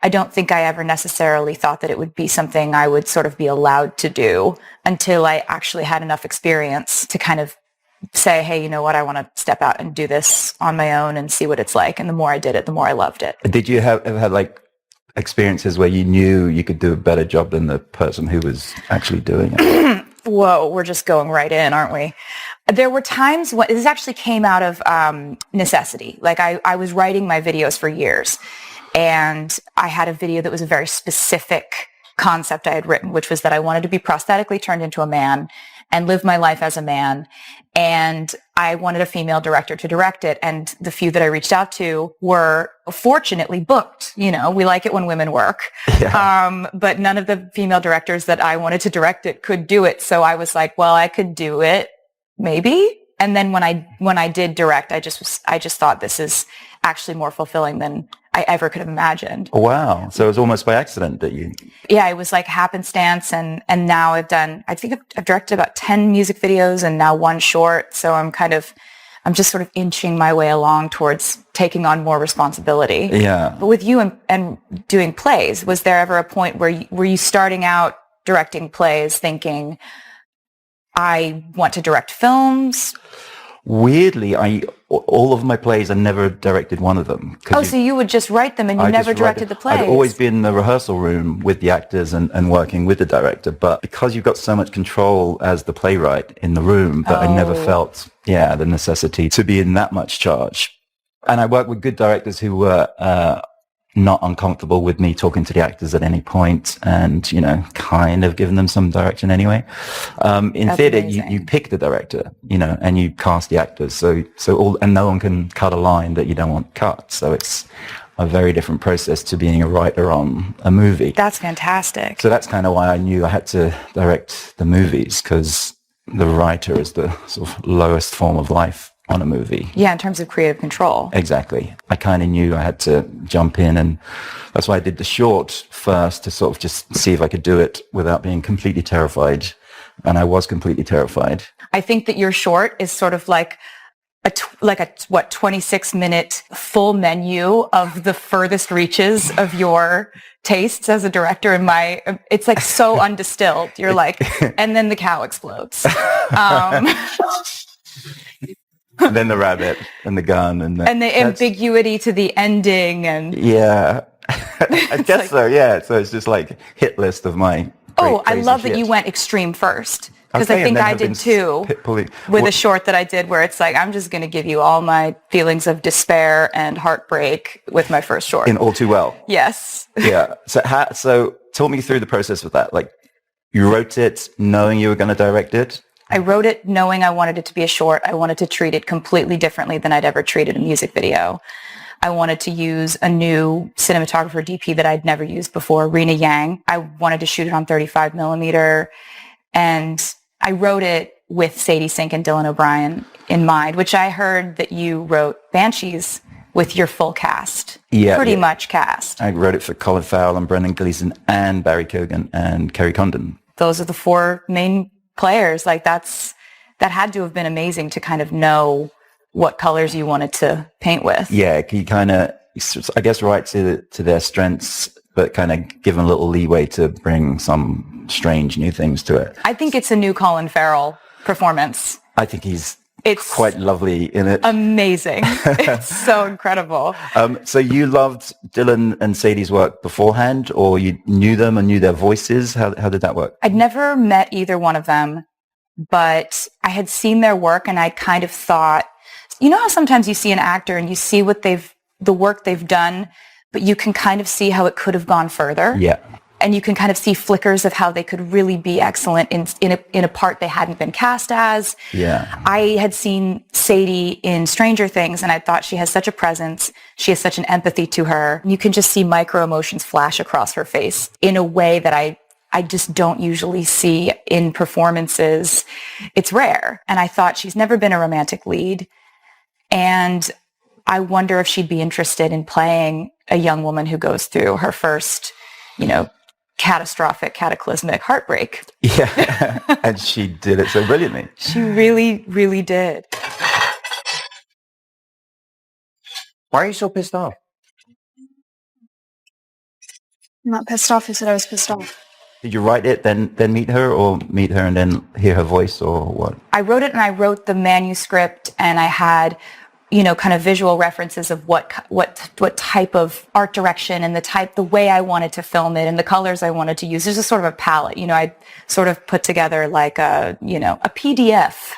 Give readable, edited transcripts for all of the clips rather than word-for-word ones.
I don't think I ever necessarily thought that it would be something I would sort of be allowed to do until I actually had enough experience to kind of say, hey, you know what, I want to step out and do this on my own and see what it's like. And the more I did it, the more I loved it. Did you ever have like experiences where you knew you could do a better job than the person who was actually doing it? Whoa, we're just going right in, aren't we? There were times when this actually came out of necessity. Like I was writing my videos for years, and I had a video that was a very specific concept I had written, which was that I wanted to be prosthetically turned into a man and live my life as a man. And I wanted a female director to direct it. And the few that I reached out to were fortunately booked. You know, we like it when women work. Yeah. But none of the female directors that I wanted to direct it could do it. So I was like, well, I could do it, maybe. And then when I did direct, I just thought this is actually more fulfilling than I ever could have imagined. Wow. So it was almost by accident that you... Yeah, it was like happenstance. And now I think I've directed about 10 music videos and now one short. So I'm just sort of inching my way along towards taking on more responsibility. Yeah. But with you and doing plays, was there ever a point where were you starting out directing plays thinking, I want to direct films? Weirdly, all of my plays, I never directed one of them. Oh, so you would just write them and you never directed the plays? I'd always been in the rehearsal room with the actors and working with the director. But because you've got so much control as the playwright in the room, that I never felt, the necessity to be in that much charge. And I worked with good directors who were not uncomfortable with me talking to the actors at any point and, kind of giving them some direction anyway. In theater, you pick the director, and you cast the actors. And no one can cut a line that you don't want cut. So it's a very different process to being a writer on a movie. That's fantastic. So that's kind of why I knew I had to direct the movies, because the writer is the sort of lowest form of life on a movie. Yeah, in terms of creative control. Exactly. I kind of knew I had to jump in, and that's why I did the short first, to sort of just see if I could do it without being completely terrified. And I was completely terrified. I think that your short is sort of like a 26-minute full menu of the furthest reaches of your tastes as a director. It's like so undistilled. You're like, and then the cow explodes. And then the rabbit and the gun and the ambiguity to the ending and I guess so. Yeah. So it's just like hit list of my. I love that you went extreme first, because I think I did too with a short that I did where it's like, I'm just going to give you all my feelings of despair and heartbreak with my first short. In All Too Well. Yes. Yeah. So talk me through the process with that. Like, you wrote it knowing you were going to direct it. I wrote it knowing I wanted it to be a short. I wanted to treat it completely differently than I'd ever treated a music video. I wanted to use a new cinematographer DP that I'd never used before, Rena Yang. I wanted to shoot it on 35 millimeter. And I wrote it with Sadie Sink and Dylan O'Brien in mind, which I heard that you wrote Banshees with your full cast. Pretty much cast. I wrote it for Colin Farrell and Brendan Gleeson and Barry Keoghan and Kerry Condon. Those are the four main players. Like that had to have been amazing to kind of know what colors you wanted to paint with. Yeah, you kind of, I guess, write to their strengths, but kind of give them a little leeway to bring some strange new things to it. I think it's a new Colin Farrell performance. I think it's quite lovely in it. Amazing. It's so incredible. So you loved Dylan and Sadie's work beforehand, or you knew them and knew their voices? How did that work? I'd never met either one of them, but I had seen their work and I kind of thought, you know how sometimes you see an actor and you see the work they've done, but you can kind of see how it could have gone further. Yeah. And you can kind of see flickers of how they could really be excellent in a part they hadn't been cast as. Yeah. I had seen Sadie in Stranger Things, and I thought she has such a presence. She has such an empathy to her. You can just see micro emotions flash across her face in a way that I just don't usually see in performances. It's rare. And I thought, she's never been a romantic lead. And I wonder if she'd be interested in playing a young woman who goes through her first, cataclysmic heartbreak. Yeah. And she did it so brilliantly. She really, really did. Why are you so pissed off? I'm not pissed off. Who said I was pissed off? Did you write it, then meet her, or meet her and then hear her voice, or what? I wrote it, and I wrote the manuscript, and I had, you know, kind of visual references of what type of art direction and the way I wanted to film it and the colors I wanted to use. There's a sort of a palette, you know, I sort of put together like a PDF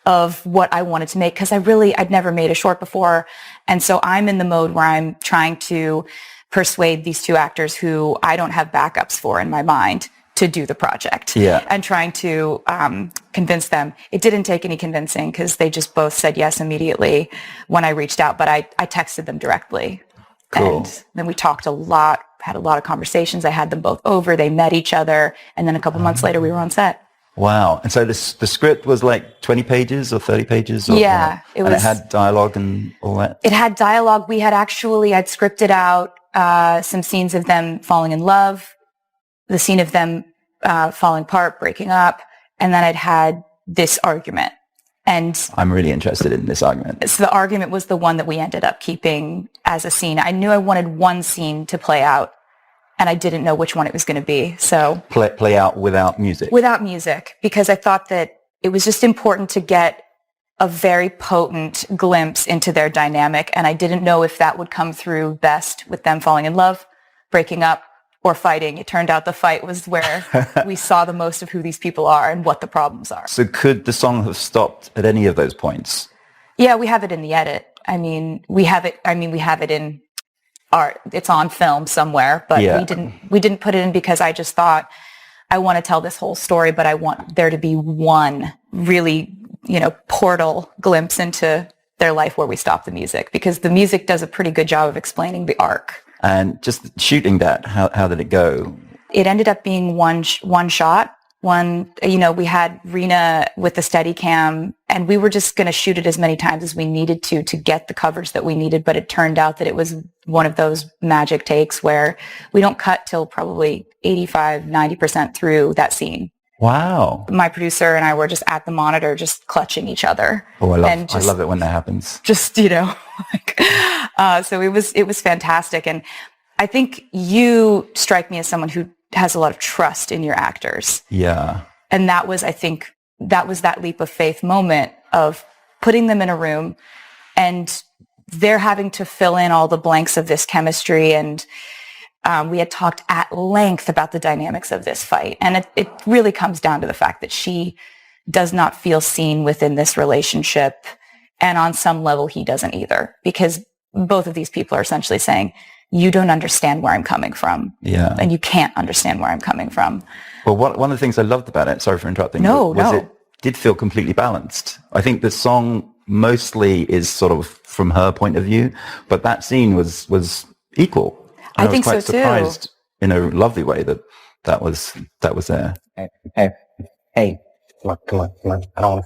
of what I wanted to make, because I'd never made a short before. And so I'm in the mode where I'm trying to persuade these two actors who I don't have backups for in my mind to do the project. Yeah. And trying to convince them. It didn't take any convincing, because they just both said yes immediately when I reached out, but I texted them directly. Cool. And then we talked a lot, had a lot of conversations. I had them both over, they met each other, and then a couple months later we were on set. Wow. And so the script was like 20 pages or 30 pages? Or, Yeah. it had dialogue and all that? It had dialogue. I'd scripted out some scenes of them falling in love, the scene of them falling apart, breaking up, and then I'd had this argument. And I'm really interested in this argument. so the argument was the one that we ended up keeping as a scene. I knew I wanted one scene to play out, and I didn't know which one it was going to be. So Play out without music? Without music, because I thought that it was just important to get a very potent glimpse into their dynamic, and I didn't know if that would come through best with them falling in love, breaking up, or fighting. It turned out the fight was where we saw the most of who these people are and what the problems are. So could the song have stopped at any of those points? Yeah, we have it in the edit. We have it in art. It's on film somewhere, but Yeah. we didn't put it in because I just thought, I want to tell this whole story, but I want there to be one really, portal glimpse into their life where we stop the music, because the music does a pretty good job of explaining the arc. And just shooting that, how did it go? It ended up being one shot. We had Rena with the Steadicam, and we were just going to shoot it as many times as we needed to get the coverage that we needed. But it turned out that it was one of those magic takes where we don't cut till probably 85, 90% through that scene. Wow. My producer and I were just at the monitor, just clutching each other. Oh, I love it when that happens. Just, so it was fantastic. And I think you strike me as someone who has a lot of trust in your actors. Yeah. And that was that leap of faith moment of putting them in a room and they're having to fill in all the blanks of this chemistry. And we had talked at length about the dynamics of this fight. And it really comes down to the fact that she does not feel seen within this relationship. And on some level, he doesn't either, because both of these people are essentially saying, you don't understand where I'm coming from. Yeah. And you can't understand where I'm coming from. Well, one of the things I loved about it, sorry for interrupting, was it did feel completely balanced. I think the song mostly is sort of from her point of view, but that scene was equal. I think was quite so surprised too. In a lovely way that was there. Hey, come on. I don't want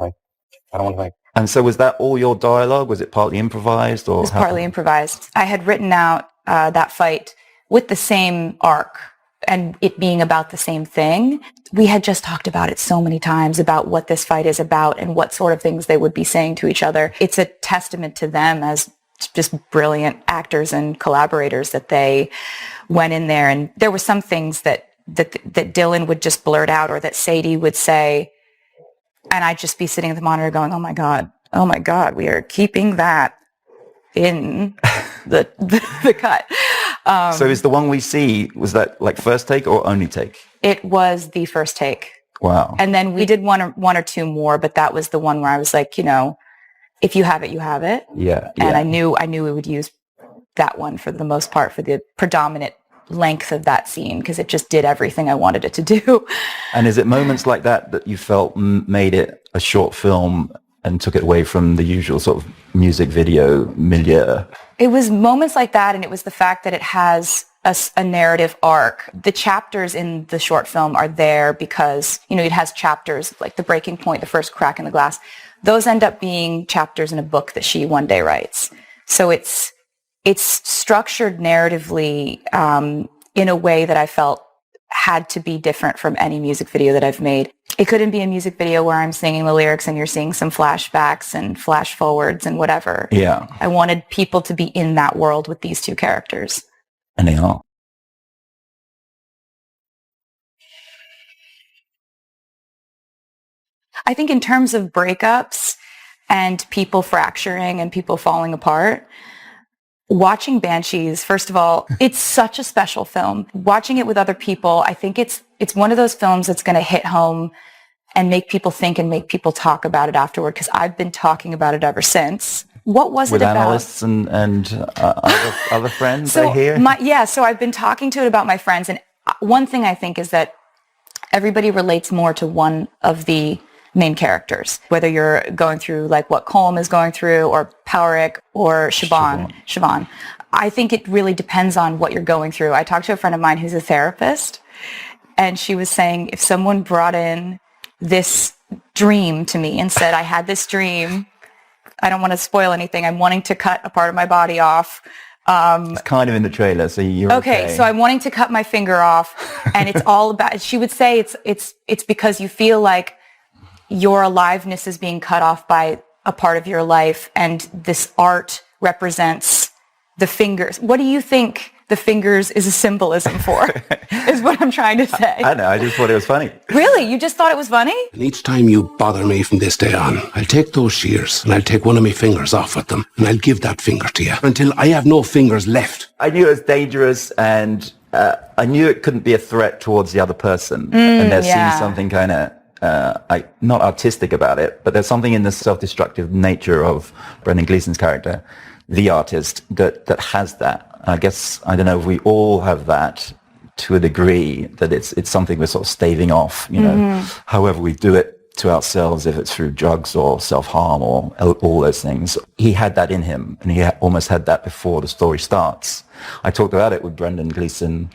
to fight. And so was that all your dialogue? Was it partly improvised? Or it was partly improvised. I had written out that fight with the same arc and it being about the same thing. We had just talked about it so many times, about what this fight is about and what sort of things they would be saying to each other. It's a testament to them as just brilliant actors and collaborators that they went in there. And there were some things that Dylan would just blurt out, or that Sadie would say, and I'd just be sitting at the monitor going, oh my God, we are keeping that in the cut. So is the one we see, was that like first take or only take? It was the first take. Wow. And then we did one or two more, but that was the one where I was like, if you have it, you have it. Yeah. And I knew we would use that one for the most part, for the predominant length of that scene, because it just did everything I wanted it to do. And is it moments like that you felt made it a short film and took it away from the usual sort of music video milieu? It was moments like that, and it was the fact that it has a narrative arc. The chapters in the short film are there because, it has chapters like the breaking point, the first crack in the glass. Those end up being chapters in a book that she one day writes. So it's structured narratively in a way that I felt had to be different from any music video that I've made. It couldn't be a music video where I'm singing the lyrics and you're seeing some flashbacks and flash forwards and whatever. Yeah. I wanted people to be in that world with these two characters. And they are. I think in terms of breakups and people fracturing and people falling apart, watching Banshees, first of all, it's such a special film. Watching it with other people, I think it's one of those films that's going to hit home and make people think and make people talk about it afterward, because I've been talking about it ever since. What was with it about? Analysts and other friends, So I hear? so I've been talking to it about my friends, and one thing I think is that everybody relates more to one of the main characters, whether you're going through like what Colm is going through, or Powerick, or Siobhan. I think it really depends on what you're going through. I talked to a friend of mine who's a therapist, and she was saying if someone brought in this dream to me and said, I had this dream, I don't want to spoil anything, I'm wanting to cut a part of my body off. It's kind of in the trailer, so you're okay. So I'm wanting to cut my finger off, and it's all about, she would say it's because you feel like your aliveness is being cut off by a part of your life, and this art represents the fingers. What do you think the fingers is a symbolism for, is what I'm trying to say. I know, I just thought it was funny. Really? You just thought it was funny? And each time you bother me from this day on, I'll take those shears and I'll take one of my fingers off with them and I'll give that finger to you until I have no fingers left. I knew it was dangerous, and I knew it couldn't be a threat towards the other person. And there seems something kind of not artistic about it, but there's something in the self-destructive nature of Brendan Gleeson's character, the artist, that has that. I guess, I don't know if we all have that to a degree, that it's something we're sort of staving off, you know, however we do it to ourselves, if it's through drugs or self-harm or all those things. He had that in him, and he almost had that before the story starts. I talked about it with Brendan Gleeson,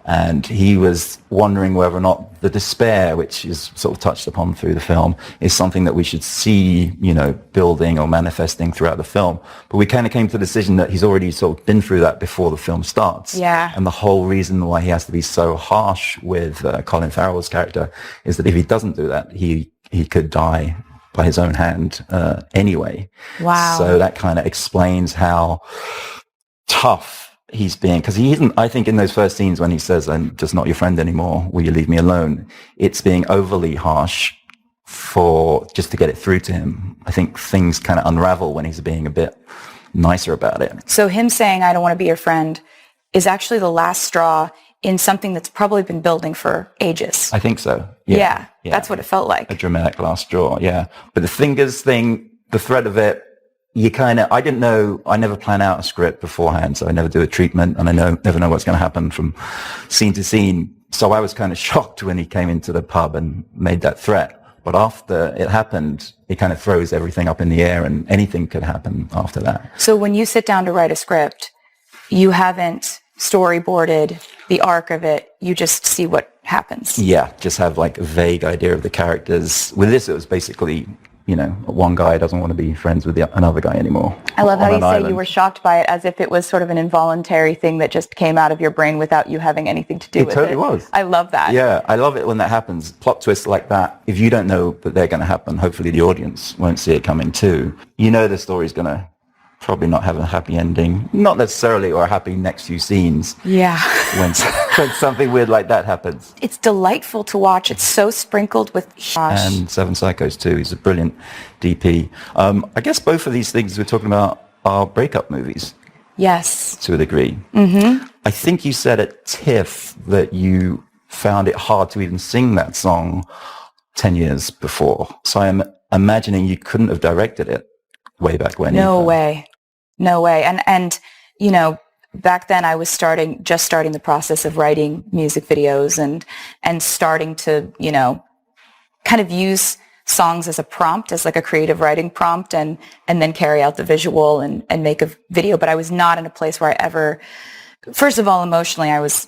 and he was wondering whether or not the despair, which is sort of touched upon through the film, is something that we should see, you know, building or manifesting throughout the film. But we kind of came to the decision that he's already sort of been through that before the film starts. Yeah. And the whole reason why he has to be so harsh with Colin Farrell's character is that if he doesn't do that, he could die by his own hand anyway. Wow. So that kind of explains how tough he's being, because he isn't, I think in those first scenes when he says, I'm just not your friend anymore, will you leave me alone? It's being overly harsh for just to get it through to him. I think things kind of unravel when he's being a bit nicer about it. So him saying, I don't want to be your friend, is actually the last straw in something that's probably been building for ages. I think so. Yeah. That's what it felt like. A dramatic last straw, yeah. But the fingers thing, the thread of it, I didn't know, I never plan out a script beforehand, so I never do a treatment, and I never know what's going to happen from scene to scene. So I was kind of shocked when he came into the pub and made that threat. But after it happened, it kind of throws everything up in the air, and anything could happen after that. So when you sit down to write a script, you haven't storyboarded the arc of it, you just see what happens. Yeah, just have like a vague idea of the characters. With this, it was basically, you know, one guy doesn't want to be friends with another guy anymore. I love how you say you were shocked by it, as if it was sort of an involuntary thing that just came out of your brain without you having anything to do with it. It totally was. I love that. Yeah, I love it when that happens. Plot twists like that, if you don't know that they're going to happen, hopefully the audience won't see it coming too. You know the story's going to probably not have a happy ending, not necessarily, or a happy next few scenes. Yeah. when something weird like that happens. It's delightful to watch. It's so sprinkled with and Seven Psychos too. He's a brilliant DP. I guess both of these things we're talking about are breakup movies. Yes. To a degree. Mm-hmm. I think you said at TIFF that you found it hard to even sing that song 10 years before. So I'm imagining you couldn't have directed it way back when. No way. And, you know, back then I was just starting the process of writing music videos and starting to, you know, kind of use songs as a prompt, as like a creative writing prompt, and then carry out the visual and make a video. But I was not in a place where I ever, first of all, emotionally, I was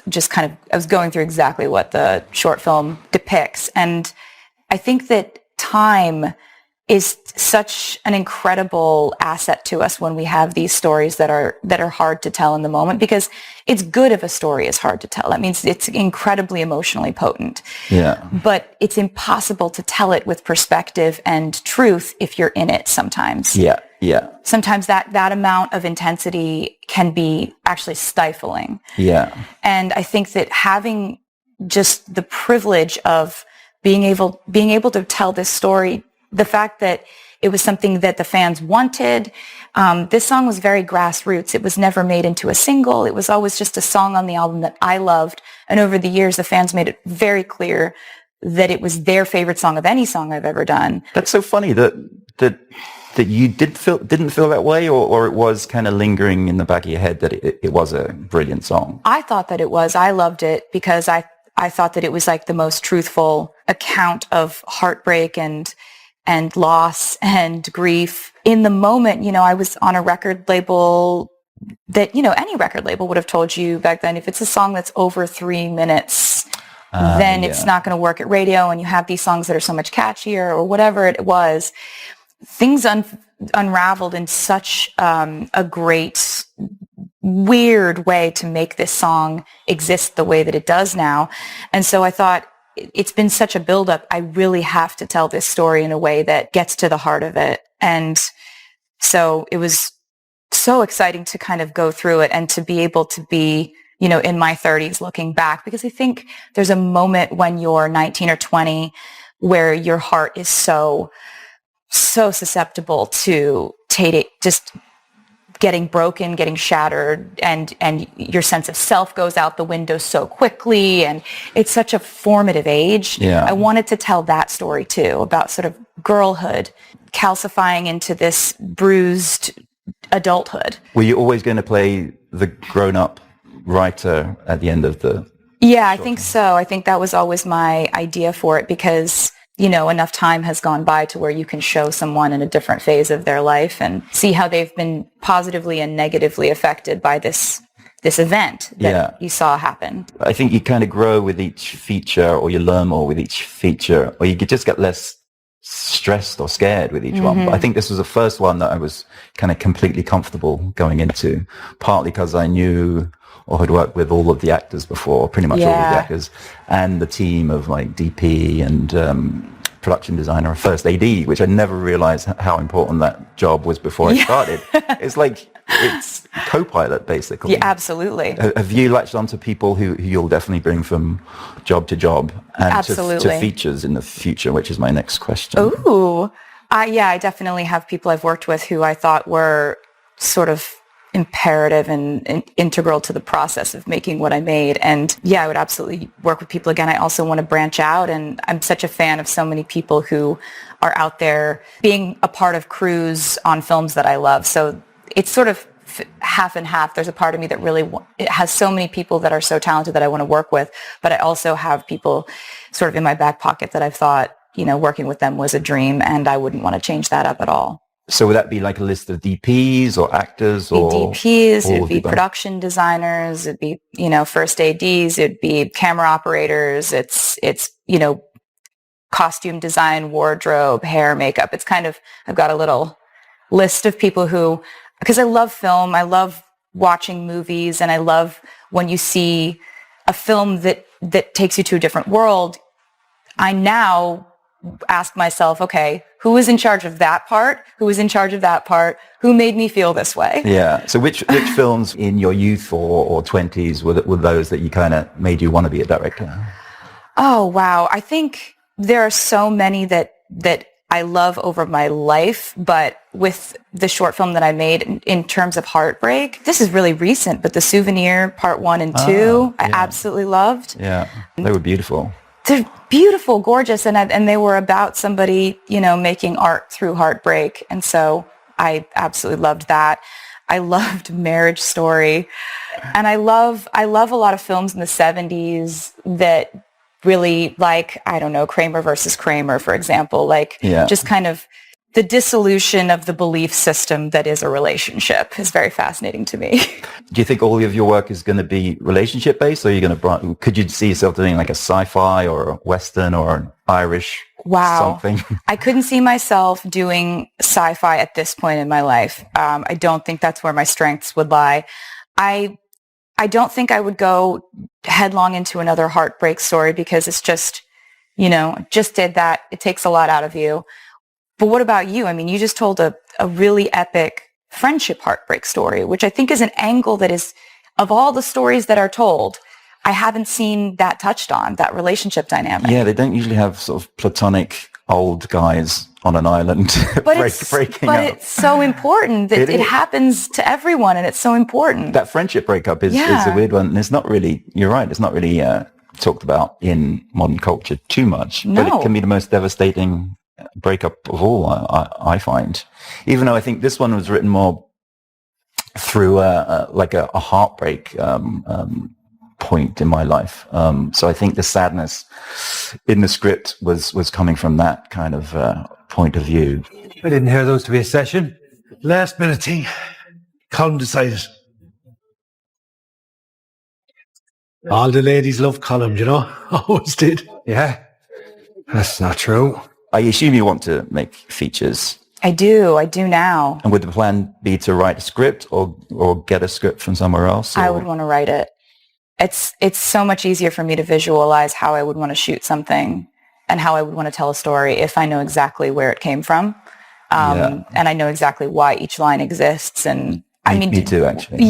going through exactly what the short film depicts. And I think that time is such an incredible asset to us when we have these stories that are hard to tell in the moment, because it's good if a story is hard to tell. That means it's incredibly emotionally potent. Yeah. But it's impossible to tell it with perspective and truth if you're in it sometimes. Yeah. Yeah. Sometimes that amount of intensity can be actually stifling. Yeah. And I think that having just the privilege of being able to tell this story, the fact that it was something that the fans wanted. This song was very grassroots. It was never made into a single. It was always just a song on the album that I loved. And over the years, the fans made it very clear that it was their favorite song of any song I've ever done. That's so funny that you didn't feel that way, or it was kind of lingering in the back of your head that it was a brilliant song. I thought that it was. I loved it because I thought that it was like the most truthful account of heartbreak and loss and grief. In the moment, I was on a record label that, any record label would have told you back then, if it's a song that's over 3 minutes, then it's not going to work at radio, and you have these songs that are so much catchier or whatever it was. Things unraveled in such a great, weird way to make this song exist the way that it does now. And so I thought, it's been such a buildup. I really have to tell this story in a way that gets to the heart of it. And so it was so exciting to kind of go through it and to be able to be, in my 30s looking back, because I think there's a moment when you're 19 or 20 where your heart is so susceptible to just getting broken, getting shattered, and your sense of self goes out the window so quickly, and it's such a formative age. Yeah. I wanted to tell that story too, about sort of girlhood calcifying into this bruised adulthood. Were you always going to play the grown-up writer at the end of the... Yeah, I think so. I think that was always my idea for it, because enough time has gone by to where you can show someone in a different phase of their life and see how they've been positively and negatively affected by this event that you saw happen. I think you kind of grow with each feature, or you learn more with each feature, or you just get less stressed or scared with each one. But I think this was the first one that I was kind of completely comfortable going into, partly because I knew or had worked with all of the actors before, pretty much all of the actors, and the team of like DP and production designer, first AD, which I never realized how important that job was before I started. It's co-pilot, basically. Yeah, absolutely. Have you latched onto people who you'll definitely bring from job to job and to features in the future, which is my next question? Ooh. I definitely have people I've worked with who I thought were sort of imperative and integral to the process of making what I made. And yeah, I would absolutely work with people again. I also want to branch out, and I'm such a fan of so many people who are out there being a part of crews on films that I love. So it's sort of half and half. There's a part of me that really it has so many people that are so talented that I want to work with, but I also have people sort of in my back pocket that I've thought, working with them was a dream, and I wouldn't want to change that up at all. So would that be like a list of DPs or actors or DPs? It'd be production designers. It'd be, first ADs. It'd be camera operators. It's costume design, wardrobe, hair, makeup. It's kind of, I've got a little list of people who, because I love film, I love watching movies, and I love when you see a film that takes you to a different world. I now ask myself, okay, who was in charge of that part? Who was in charge of that part? Who made me feel this way? Yeah. So which films in your youth or 20s were those that you kind of made you want to be a director? Oh, wow. I think there are so many that I love over my life, but with the short film that I made in terms of heartbreak, this is really recent, but The Souvenir Part 1 and 2, I absolutely loved. Yeah, they were beautiful. They're beautiful, gorgeous, and they were about somebody, making art through heartbreak. And so I absolutely loved that. I loved Marriage Story. And I love a lot of films in the 70s that really, like, I don't know, Kramer versus Kramer, for example, just kind of the dissolution of the belief system that is a relationship is very fascinating to me. Do you think all of your work is going to be relationship based, or are you going to, could you see yourself doing like a sci-fi or a Western or an Irish something? I couldn't see myself doing sci-fi at this point in my life. I don't think that's where my strengths would lie. I don't think I would go headlong into another heartbreak story, because it's just, just did that. It takes a lot out of you. But what about you? I mean, you just told a really epic friendship heartbreak story, which I think is an angle that is, of all the stories that are told, I haven't seen that touched on, that relationship dynamic. Yeah, they don't usually have sort of platonic old guys on an island breaking up. It's so important that it happens to everyone, and it's so important. That friendship breakup is a weird one. And it's not really, you're right, it's not really talked about in modern culture too much. No. But it can be the most devastating breakup of all, I find. Even though I think this one was written more through like a heartbreak point in my life. So I think the sadness in the script was coming from that kind of point of view. I didn't hear those to be a session. Last minute thing. Colin decided. All the ladies love Colin, you know? Always did. Yeah. That's not true. I assume you want to make features. I do now. And would the plan be to write a script or get a script from somewhere else? Or? I would want to write it. It's so much easier for me to visualize how I would want to shoot something and how I would want to tell a story if I know exactly where it came from. And I know exactly why each line exists. And me too, actually.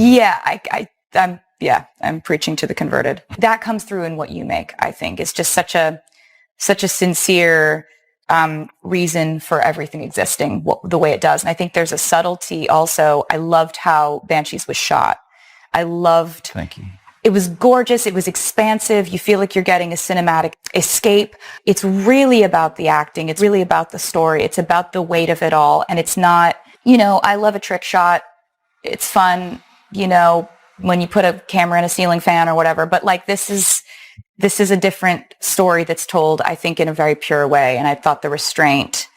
Yeah, I'm preaching to the converted. That comes through in what you make, I think. It's just such a sincere reason for everything existing the way it does. And I think there's a subtlety also. I loved how Banshees was shot. Thank you. It was gorgeous. It was expansive. You feel like you're getting a cinematic escape. It's really about the acting. It's really about the story. It's about the weight of it all. And it's not, I love a trick shot. It's fun, when you put a camera in a ceiling fan or whatever. But like this is a different story that's told, I think, in a very pure way. And I thought the restraint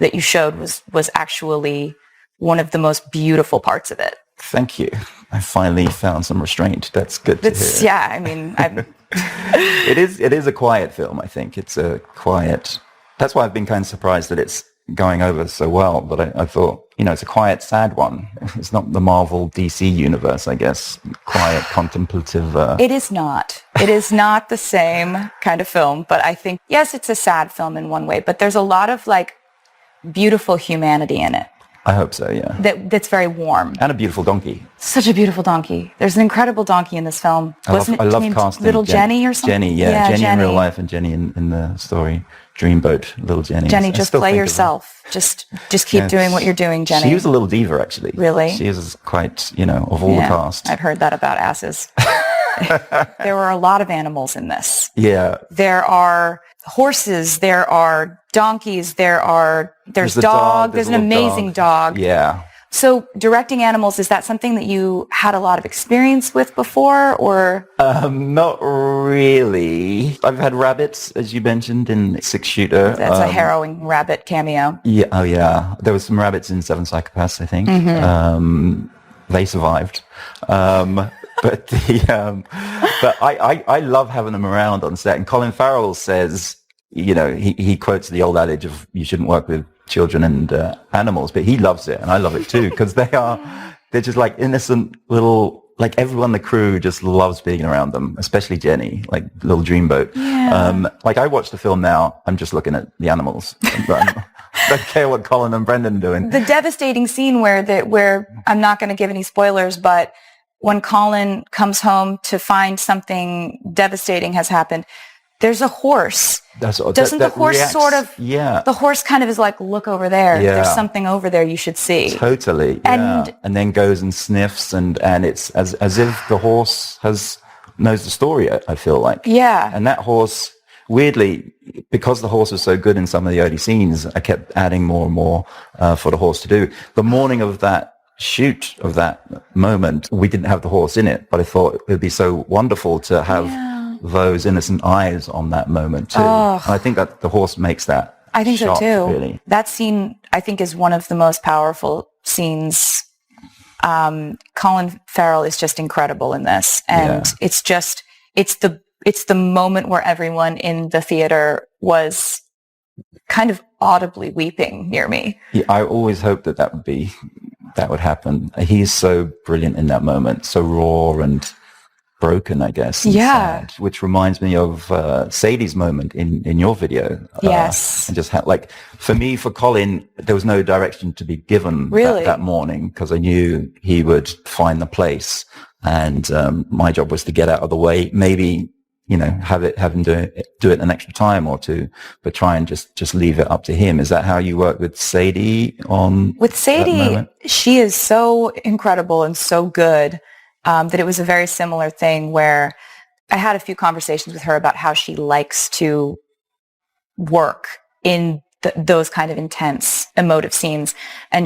that you showed was actually one of the most beautiful parts of it. Thank you. I finally found some restraint. That's good to hear. Yeah, I mean, it is a quiet film, I think. It's a quiet... That's why I've been kind of surprised that it's going over so well. But I thought, it's a quiet, sad one. It's not the Marvel DC universe, I guess. Quiet, contemplative... It is not. It is not the same kind of film. But I think, yes, it's a sad film in one way. But there's a lot of, beautiful humanity in it. I hope so, yeah. That's very warm. And a beautiful donkey. Such a beautiful donkey. There's an incredible donkey in this film. I love casting. Little Jenny or something? Jenny, yeah. Jenny in real life and Jenny in the story. Dreamboat, little Jenny. Jenny, just play yourself. Just keep doing what you're doing, Jenny. She was a little diva, actually. Really? She is quite, of all the cast. I've heard that about asses. There were a lot of animals in this. Yeah. There are horses, there are donkeys, there's dog, there's an amazing dog. Yeah. So directing animals, is that something that you had a lot of experience with before, or? Not really. I've had rabbits, as you mentioned, in Six Shooter. That's a harrowing rabbit cameo. Yeah. Oh, yeah. There was some rabbits in Seven Psychopaths, I think. Mm-hmm. They survived. But I love having them around on set. And Colin Farrell says, he quotes the old adage of you shouldn't work with children and animals, but he loves it, and I love it too, because they're just like innocent little, like everyone in the crew just loves being around them, especially Jenny, like little Dreamboat. Yeah. I watch the film now, I'm just looking at the animals. I don't care what Colin and Brendan are doing. The devastating scene where I'm not going to give any spoilers, but when Colin comes home to find something devastating has happened, there's a horse. Doesn't the horse reacts, sort of... Yeah. The horse kind of is like, look over there. Yeah. There's something over there you should see. Totally. Yeah. And then goes and sniffs, and it's as if the horse knows the story, I feel like. Yeah. And that horse, weirdly, because the horse was so good in some of the early scenes, I kept adding more and more for the horse to do. The morning of that shoot of that moment, we didn't have the horse in it, but I thought it would be so wonderful to have those innocent eyes on that moment too. And I think that the horse makes that. I think shot, so too. Really. That scene, I think, is one of the most powerful scenes. Colin Farrell is just incredible in this, and it's the moment where everyone in the theater was kind of audibly weeping near me. Yeah, I always hoped that would happen. He's so brilliant in that moment, so raw and broken, I guess. And sad, which reminds me of Sadie's moment in your video. Yes. And just for me, for Colin, there was no direction to be given that morning, because I knew he would find the place. And my job was to get out of the way, maybe, have him do it an extra time or two, but try and just leave it up to him. Is that how you work with Sadie on With Sadie, that moment? she is so incredible and so good that it was a very similar thing where I had a few conversations with her about how she likes to work in those kind of intense emotive scenes. And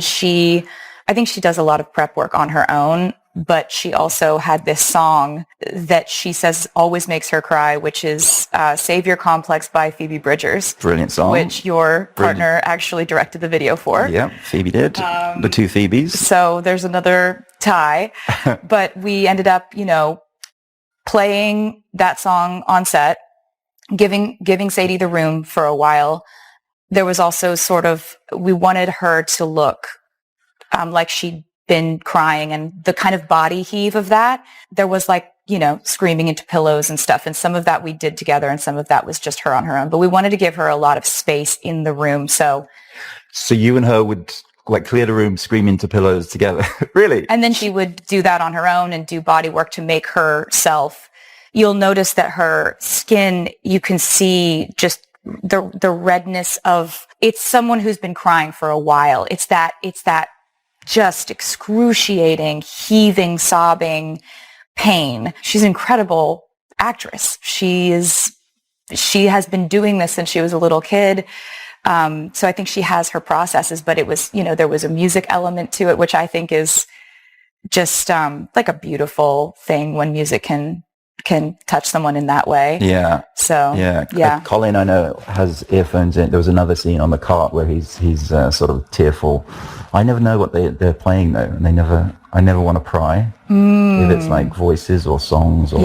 I think she does a lot of prep work on her own, but she also had this song that she says always makes her cry, which is Savior Complex by Phoebe Bridgers. Brilliant song. Which your partner actually directed the video for. Yeah, Phoebe did. The two Phoebes. So there's another tie. But we ended up, playing that song on set, giving Sadie the room for a while. There was also we wanted her to look like she'd been crying, and the kind of body heave of that, there was screaming into pillows and stuff. And some of that we did together and some of that was just her on her own. But we wanted to give her a lot of space in the room. So you and her would clear the room, scream into pillows together. Really? And then she would do that on her own and do body work to make herself. You'll notice that her skin, you can see just the redness of, it's someone who's been crying for a while. It's that just excruciating, heaving, sobbing pain. She's an incredible actress. She has been doing this since she was a little kid. So I think she has her processes, but it was, there was a music element to it, which I think is just like a beautiful thing when music can touch someone in that way. Yeah. So yeah. Colin, I know, has earphones in. There was another scene on the cart where he's sort of tearful. I never know what they're playing though, and I never want to pry if it's like voices or songs or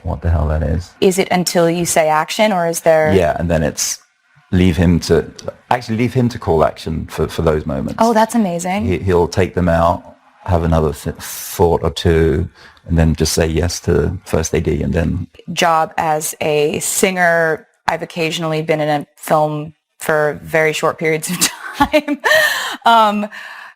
what the hell that is. Is it until you say action, or is there? Yeah, and then it's leave him to call action for those moments. Oh, that's amazing. He'll take them out, have another thought or two, and then just say yes to first AD, and then job as a singer. I've occasionally been in a film for very short periods of time.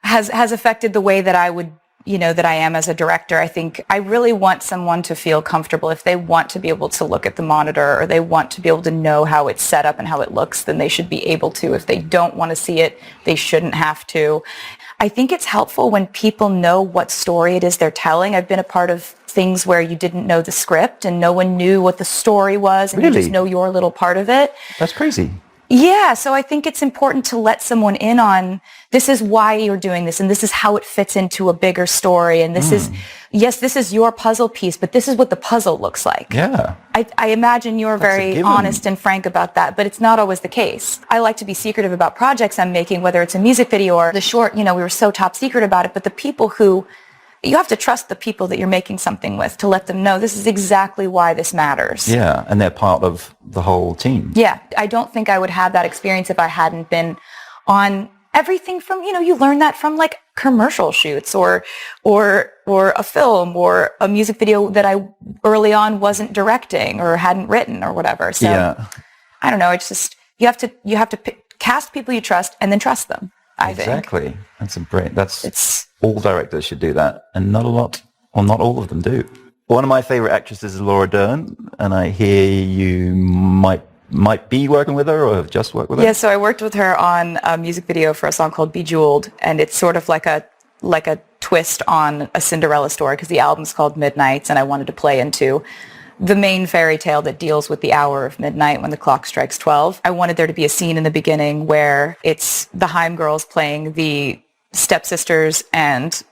Has affected the way that I would, that I am as a director. I think I really want someone to feel comfortable. If they want to be able to look at the monitor, or they want to be able to know how it's set up and how it looks, then they should be able to. If they don't want to see it, they shouldn't have to. I think it's helpful when people know what story it is they're telling. I've been a part of things where you didn't know the script and no one knew what the story was, and Really? you just know your little part of it. That's crazy. Yeah, so I think it's important to let someone in on, this is why you're doing this, and this is how it fits into a bigger story, and this is, yes, this is your puzzle piece, but this is what the puzzle looks like. Yeah. I imagine you're That's a very given. honest and frank about that, but it's not always the case. I like to be secretive about projects I'm making, whether it's a music video or the short, we were so top secret about it, but the people who, you have to trust the people that you're making something with to let them know this is exactly why this matters. Yeah, and they're part of the whole team. Yeah, I don't think I would have that experience if I hadn't been on everything from, you learn that from like commercial shoots or a film or a music video that I early on wasn't directing or hadn't written or whatever. So yeah. I don't know, it's just, you have to cast people you trust and then trust them. I think. Exactly. That's all directors should do that, and not all of them do. One of my favorite actresses is Laura Dern, and I hear you might be working with her or have just worked with her. Yeah, so I worked with her on a music video for a song called Bejeweled, and it's sort of like a twist on a Cinderella story, because the album's called Midnights, and I wanted to play into the main fairy tale that deals with the hour of midnight when the clock strikes 12. I wanted there to be a scene in the beginning where it's the Haim girls playing the stepsisters and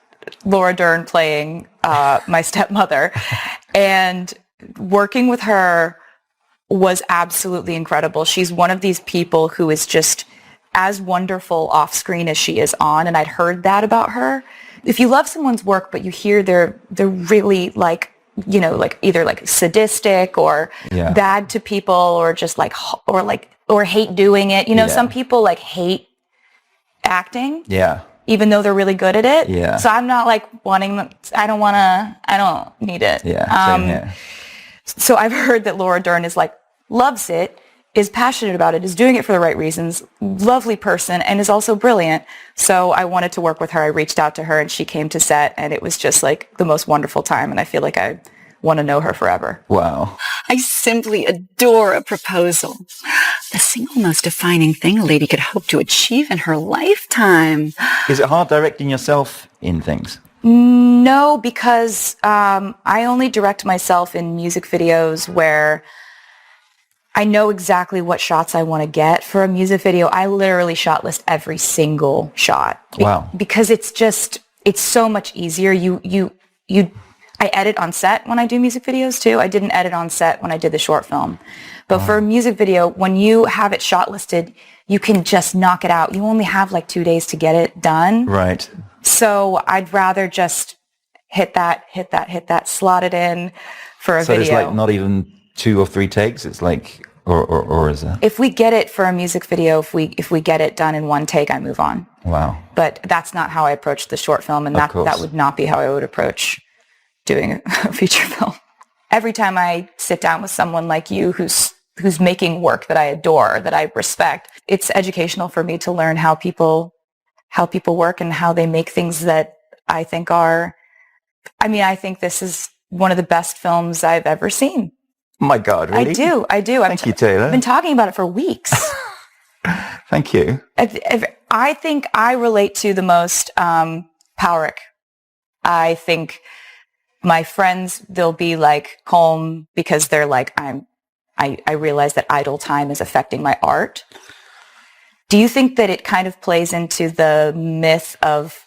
Laura Dern playing my stepmother. And working with her was absolutely incredible. She's one of these people who is just as wonderful off screen as she is on, and I'd heard that about her. If you love someone's work but you hear they're really either like sadistic or bad to people or just or hate doing it. Some people like hate acting. Yeah. Even though they're really good at it. Yeah. So I'm not like wanting them. I don't need it. Yeah. Same here. So I've heard that Laura Dern is like, loves it. is passionate about it, is doing it for the right reasons, lovely person, and is also brilliant. So I wanted to work with her. I reached out to her and she came to set, and it was just like the most wonderful time. And I feel like I want to know her forever. Wow. I simply adore a proposal. The single most defining thing a lady could hope to achieve in her lifetime. Is it hard directing yourself in things? No, because I only direct myself in music videos where I know exactly what shots I want to get. For a music video, I literally shot list every single shot. Wow. Because it's so much easier. I edit on set when I do music videos too. I didn't edit on set when I did the short film. But for a music video, when you have it shot listed, you can just knock it out. You only have like 2 days to get it done. Right. So I'd rather just hit that, slot it in for a video. So it's like not even 2 or 3 takes? It's like, or is it? If we get it for a music video, if we get it done in 1 take, I move on. Wow. But that's not how I approach the short film, and that would not be how I would approach doing a feature film. Every time I sit down with someone like you who's making work that I adore, that I respect, it's educational for me to learn how people work and how they make things that I think I think this is one of the best films I've ever seen. Oh my God, really? I do. Thank you, Taylor. I've been talking about it for weeks. Thank you. I think I relate to the most Powerick. I think my friends, they'll be like calm because they're like, I realize that idle time is affecting my art. Do you think that it kind of plays into the myth of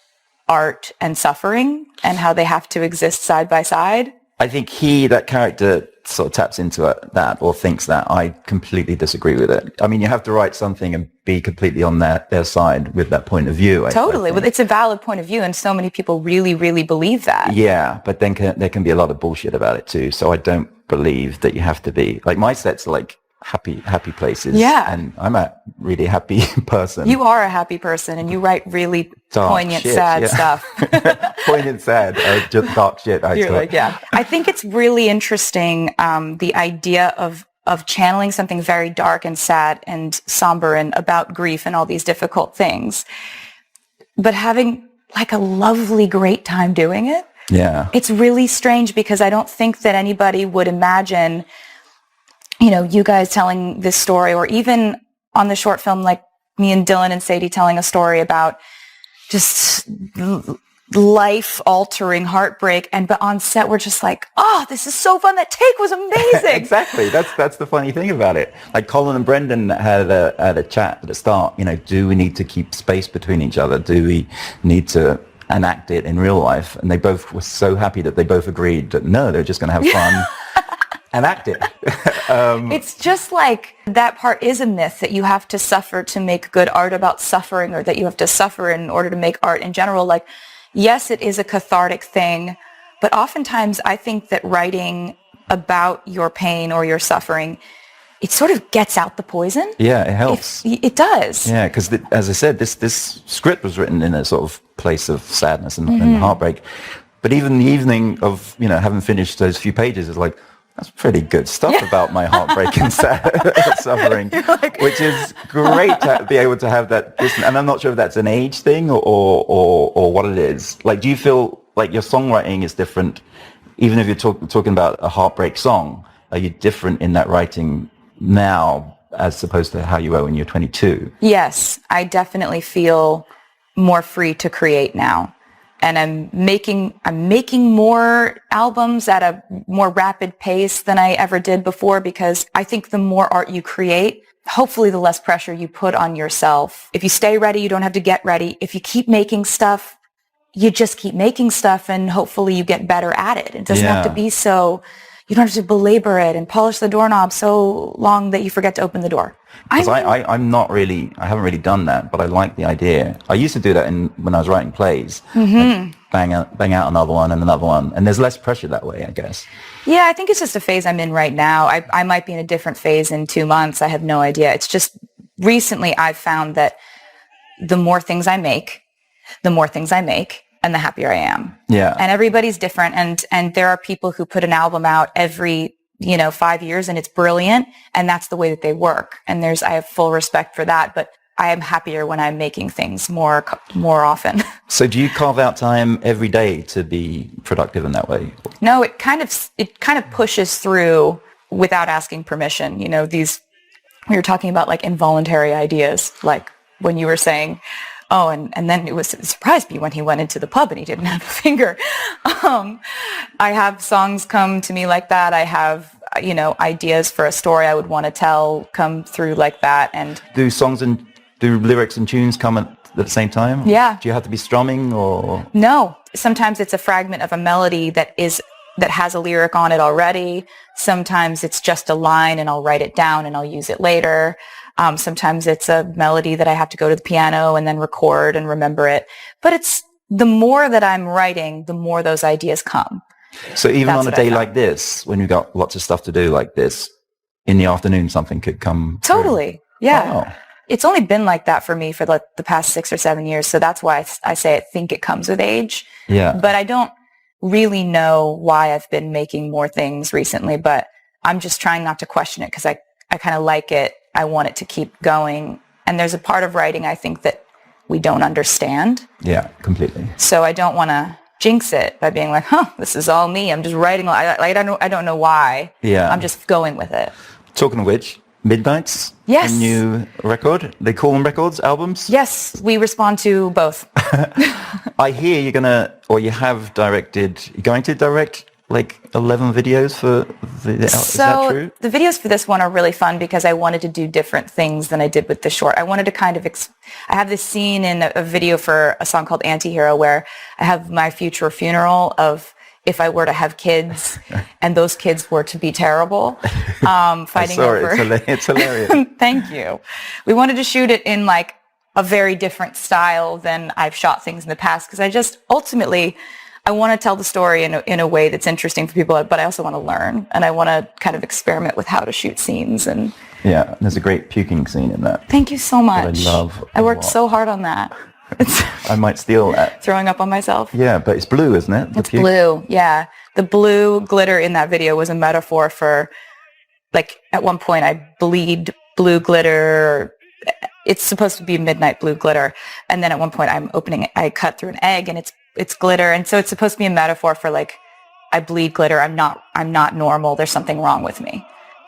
art and suffering and how they have to exist side by side? I think that character sort of taps into that or thinks that. I completely disagree with it. I mean, you have to write something and be completely on their side with that point of view. Totally. Well, it's a valid point of view, and so many people really, really believe that. Yeah, but then there can be a lot of bullshit about it too. So I don't believe that you have to be. Like, my sets are like happy places. Yeah. And I'm a really happy person. You are a happy person, and you write really poignant, sad stuff. Poignant, sad, just dark shit. I think it's really interesting, the idea of channeling something very dark and sad and somber and about grief and all these difficult things, but having like a lovely, great time doing it. Yeah. It's really strange because I don't think that anybody would imagine, you guys telling this story, or even on the short film, like me and Dylan and Sadie telling a story about just life-altering heartbreak, but on set we're just like, oh, this is so fun. That take was amazing. Exactly. That's the funny thing about it. Like Colin and Brendan had a chat at the start. Do we need to keep space between each other? Do we need to enact it in real life? And they both were so happy that they both agreed that no, they're just going to have fun. And act it. It's just like that part is a myth, that you have to suffer to make good art about suffering, or that you have to suffer in order to make art in general. Like, yes, it is a cathartic thing, but oftentimes I think that writing about your pain or your suffering, it sort of gets out the poison. Yeah, it helps. It does. Yeah, because as I said, this script was written in a sort of place of sadness and heartbreak. But even the evening of, having finished those few pages, is like, that's pretty good stuff about my heartbreak and suffering, which is great to be able to have that. And I'm not sure if that's an age thing or what it is. Like, do you feel like your songwriting is different, even if you're talking about a heartbreak song? Are you different in that writing now as opposed to how you were when you were 22? Yes, I definitely feel more free to create now. And I'm making more albums at a more rapid pace than I ever did before, because I think the more art you create, hopefully the less pressure you put on yourself. If you stay ready, you don't have to get ready. If you keep making stuff, you just keep making stuff, and hopefully you get better at it. It doesn't have to be so, you don't have to belabor it and polish the doorknob so long that you forget to open the door. I haven't really done that, but I like the idea. I used to do that when I was writing plays. I'd bang out another one and another one, and there's less pressure that way, I guess. Yeah, I think it's just a phase I'm in right now. I might be in a different phase in 2 months. I have no idea. It's just recently I've found that the more things I make, and the happier I am. Yeah. And everybody's different, and there are people who put an album out every 5 years and it's brilliant, and that's the way that they work. And I have full respect for that, but I am happier when I'm making things more often. So do you carve out time every day to be productive in that way? No, it kind of pushes through without asking permission. We were talking about like involuntary ideas, like when you were saying, oh, and then it surprised me when he went into the pub and he didn't have a finger. I have songs come to me like that. I have, ideas for a story I would want to tell come through like that. And do lyrics and tunes come at the same time? Yeah. Do you have to be strumming or? No. Sometimes it's a fragment of a melody that has a lyric on it already. Sometimes it's just a line and I'll write it down and I'll use it later. Sometimes it's a melody that I have to go to the piano and then record and remember it. But it's the more that I'm writing, the more those ideas come. So even on a day like this, when you've got lots of stuff to do like this, in the afternoon something could come Totally. through. Yeah. Oh. It's only been like that for me for the past 6 or 7 years. So that's why I say I think it comes with age. Yeah. But I don't really know why I've been making more things recently, but I'm just trying not to question it because I kind of like it. I want it to keep going. And there's a part of writing I think that we don't understand. Yeah, completely. So I don't want to jinx it by being like, this is all me. I'm just writing. I don't know why. Yeah. I'm just going with it. Talking of which, Midnights, yes, a new record. They call them records, albums? Yes, we respond to both. I hear you're going to direct like 11 videos for is that true? The videos for this one are really fun because I wanted to do different things than I did with the short. I wanted to kind of, I have this scene in a video for a song called Antihero where I have my future funeral of if I were to have kids and those kids were to be terrible, fighting over. It's hilarious. Thank you. We wanted to shoot it in like a very different style than I've shot things in the past because I want to tell the story in a way that's interesting for people, but I also want to learn and I want to kind of experiment with how to shoot scenes. And yeah, there's a great puking scene in that. Thank you so much. That I love. I worked so hard on that. I might steal that. Throwing up on myself. Yeah, but it's blue, isn't it? It's blue, yeah. The blue glitter in that video was a metaphor for, like, at one point I bleed blue glitter. It's supposed to be midnight blue glitter. And then at one point I cut through an egg and it's glitter. And so it's supposed to be a metaphor for, like, I bleed glitter. I'm not normal. There's something wrong with me.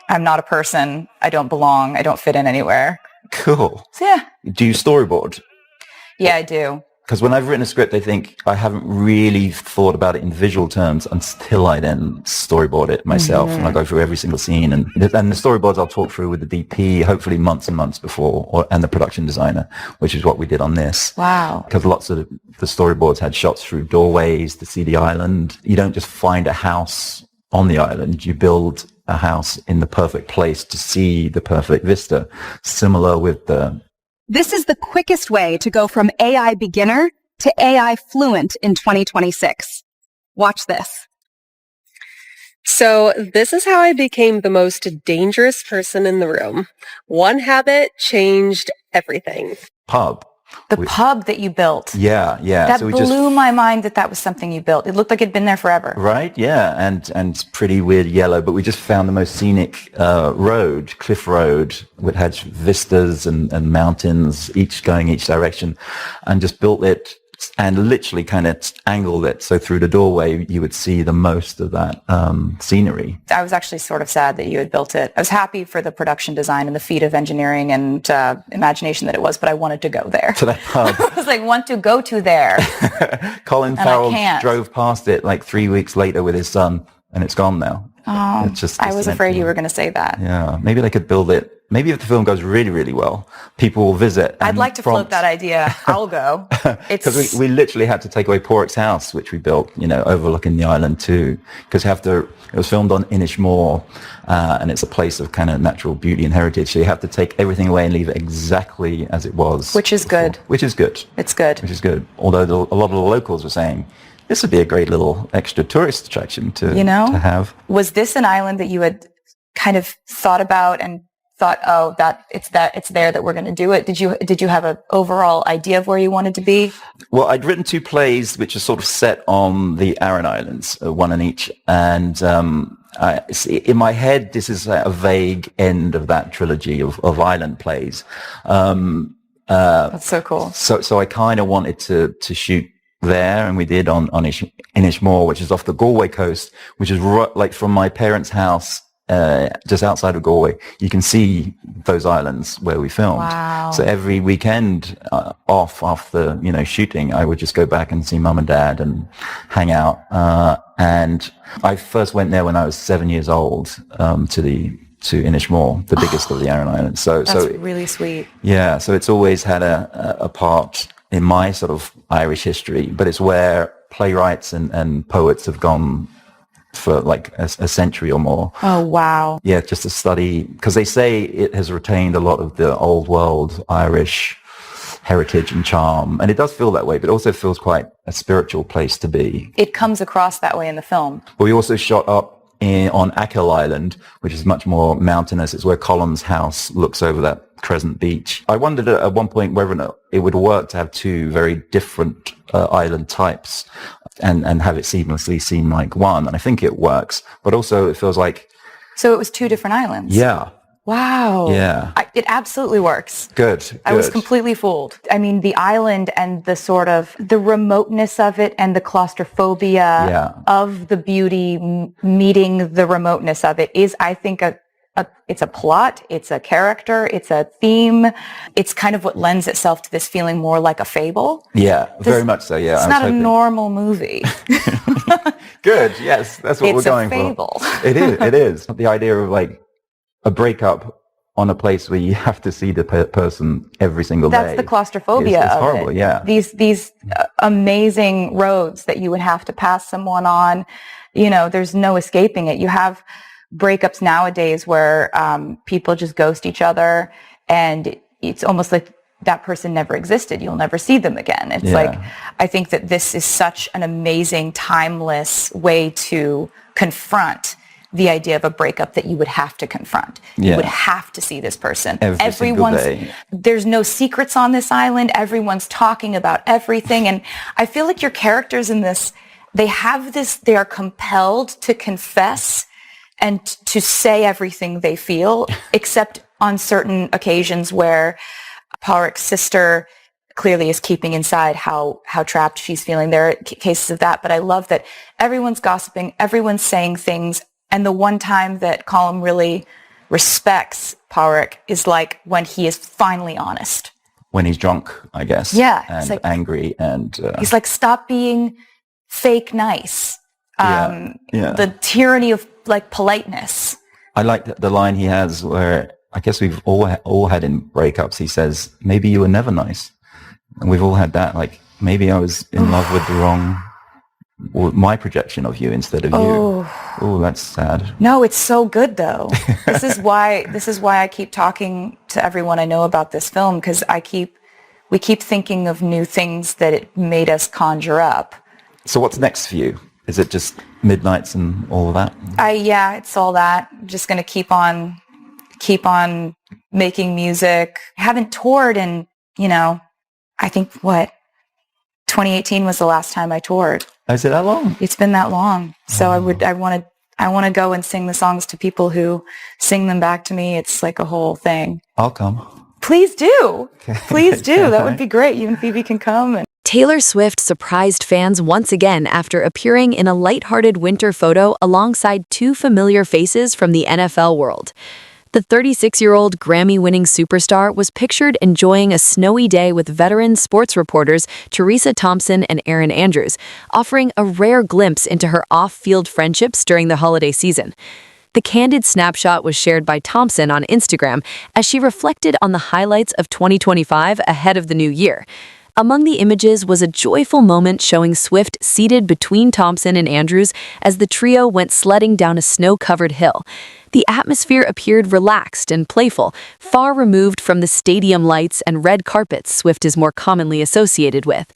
I'm not a person. I don't belong. I don't fit in anywhere. Cool. So, yeah. Do you storyboard? Yeah, I do. Because when I've written a script, I think I haven't really thought about it in visual terms until I then storyboard it myself. And I go through every single scene. And the storyboards I'll talk through with the DP, hopefully months and months before, and the production designer, which is what we did on this. Wow. Because lots of the storyboards had shots through doorways to see the island. You don't just find a house on the island. You build a house in the perfect place to see the perfect vista. Similar with the... This is the quickest way to go from AI beginner to AI fluent in 2026. Watch this. So this is how I became the most dangerous person in the room. One habit changed everything. Pub. The pub that you built. Yeah. That blew my mind that was something you built. It looked like it'd been there forever. Right, yeah, and pretty weird yellow, but we just found the most scenic road, cliff road, which had vistas and mountains, each going each direction, and just built it and literally kind of angled it so through the doorway you would see the most of that scenery. I was actually sort of sad that you had built it. I was happy for the production design and the feat of engineering and imagination that it was, but I wanted to go there. To that pub. I was like, want to go to there. Colin Farrell drove past it like 3 weeks later with his son, and it's gone now. Oh, it's just I was afraid you were going to say that. Yeah, maybe they could build it. Maybe if the film goes really, really well, people will visit. I'd like to float that idea. I'll go. Because we literally had to take away Porrick's house, which we built, overlooking the island too. Because it was filmed on Inishmore, and it's a place of kind of natural beauty and heritage. So you have to take everything away and leave it exactly as it was. Which is good. Which is good. It's good. Which is good. Although a lot of the locals were saying, this would be a great little extra tourist attraction to have. Was this an island that you had kind of thought about and thought, oh, it's there that we're going to do it? Did you have an overall idea of where you wanted to be? Well, I'd written 2 plays which are sort of set on the Aran Islands, one in each, and in my head, this is a vague end of that trilogy of island plays. That's so cool. So I kind of wanted to shoot there, and we did on Inishmore, which is off the Galway coast, which is like from my parents' house, just outside of Galway. You can see those islands where we filmed. Wow. So every weekend off after, shooting, I would just go back and see mum and dad and hang out. And I first went there when I was 7 years old, to Inishmore, the biggest of the Aran Islands. That's really sweet. Yeah. So it's always had a part in my sort of Irish history, but it's where playwrights and poets have gone for like a century or more. Oh, wow. Yeah, just to study, because they say it has retained a lot of the old world Irish heritage and charm, and it does feel that way, but it also feels quite a spiritual place to be. It comes across that way in the film. But we also shot up on Achill Island, which is much more mountainous. It's where Colum's house looks over that crescent beach. I wondered at one point whether or not it would work to have 2 very different island types and have it seamlessly seem like one. And I think it works, but also it feels like... So it was 2 different islands? Yeah. Wow. Yeah. It absolutely works. Good. I was completely fooled. I mean, the island and the sort of the remoteness of it and the claustrophobia of the beauty meeting the remoteness of it is, I think, it's a plot, it's a character, it's a theme. It's kind of what lends itself to this feeling more like a fable. Yeah, very much so, yeah. It's not a normal movie. Good, yes, that's what we're going for. It's a fable. It is. The idea of like a breakup on a place where you have to see the person every single day. That's the claustrophobia it's of horrible, it. Yeah. These amazing roads that you would have to pass someone on, there's no escaping it. You have breakups nowadays where people just ghost each other, and it's almost like that person never existed. You'll never see them again. It's like, I think that this is such an amazing, timeless way to confront the idea of a breakup that you would have to confront. You would have to see this person. Everyone's single day. There's no secrets on this island. Everyone's talking about everything. And I feel like your characters in this, they are compelled to confess and to say everything they feel, except on certain occasions where Pádraig's sister clearly is keeping inside how trapped she's feeling. There are cases of that, but I love that everyone's gossiping, everyone's saying things, and the one time that Colm really respects Pádraig is like when he is finally honest. When he's drunk, I guess. Yeah. And angry, and... he's like, stop being fake nice. The tyranny of like politeness. I like the line he has where I guess we've all had in breakups. He says, maybe you were never nice. And we've all had that. Like, maybe I was in love with the wrong, or my projection of you instead of you. Oh, that's sad. No, it's so good though. This is why I keep talking to everyone I know about this film, because we keep thinking of new things that it made us conjure up. So what's next for you? Is it just Midnights and all of that? Yeah, it's all that. I'm just going to keep on making music. I haven't toured in, I think 2018 was the last time I toured. Is it that long? It's been that long. So I want to go and sing the songs to people who sing them back to me. It's like a whole thing. I'll come. Please do. Please do. That would be great. You and Phoebe can come. Taylor Swift surprised fans once again after appearing in a lighthearted winter photo alongside 2 familiar faces from the NFL world. The 36-year-old Grammy-winning superstar was pictured enjoying a snowy day with veteran sports reporters Teresa Thompson and Erin Andrews, offering a rare glimpse into her off-field friendships during the holiday season. The candid snapshot was shared by Thompson on Instagram as she reflected on the highlights of 2025 ahead of the new year. Among the images was a joyful moment showing Swift seated between Thompson and Andrews as the trio went sledding down a snow-covered hill. The atmosphere appeared relaxed and playful, far removed from the stadium lights and red carpets Swift is more commonly associated with.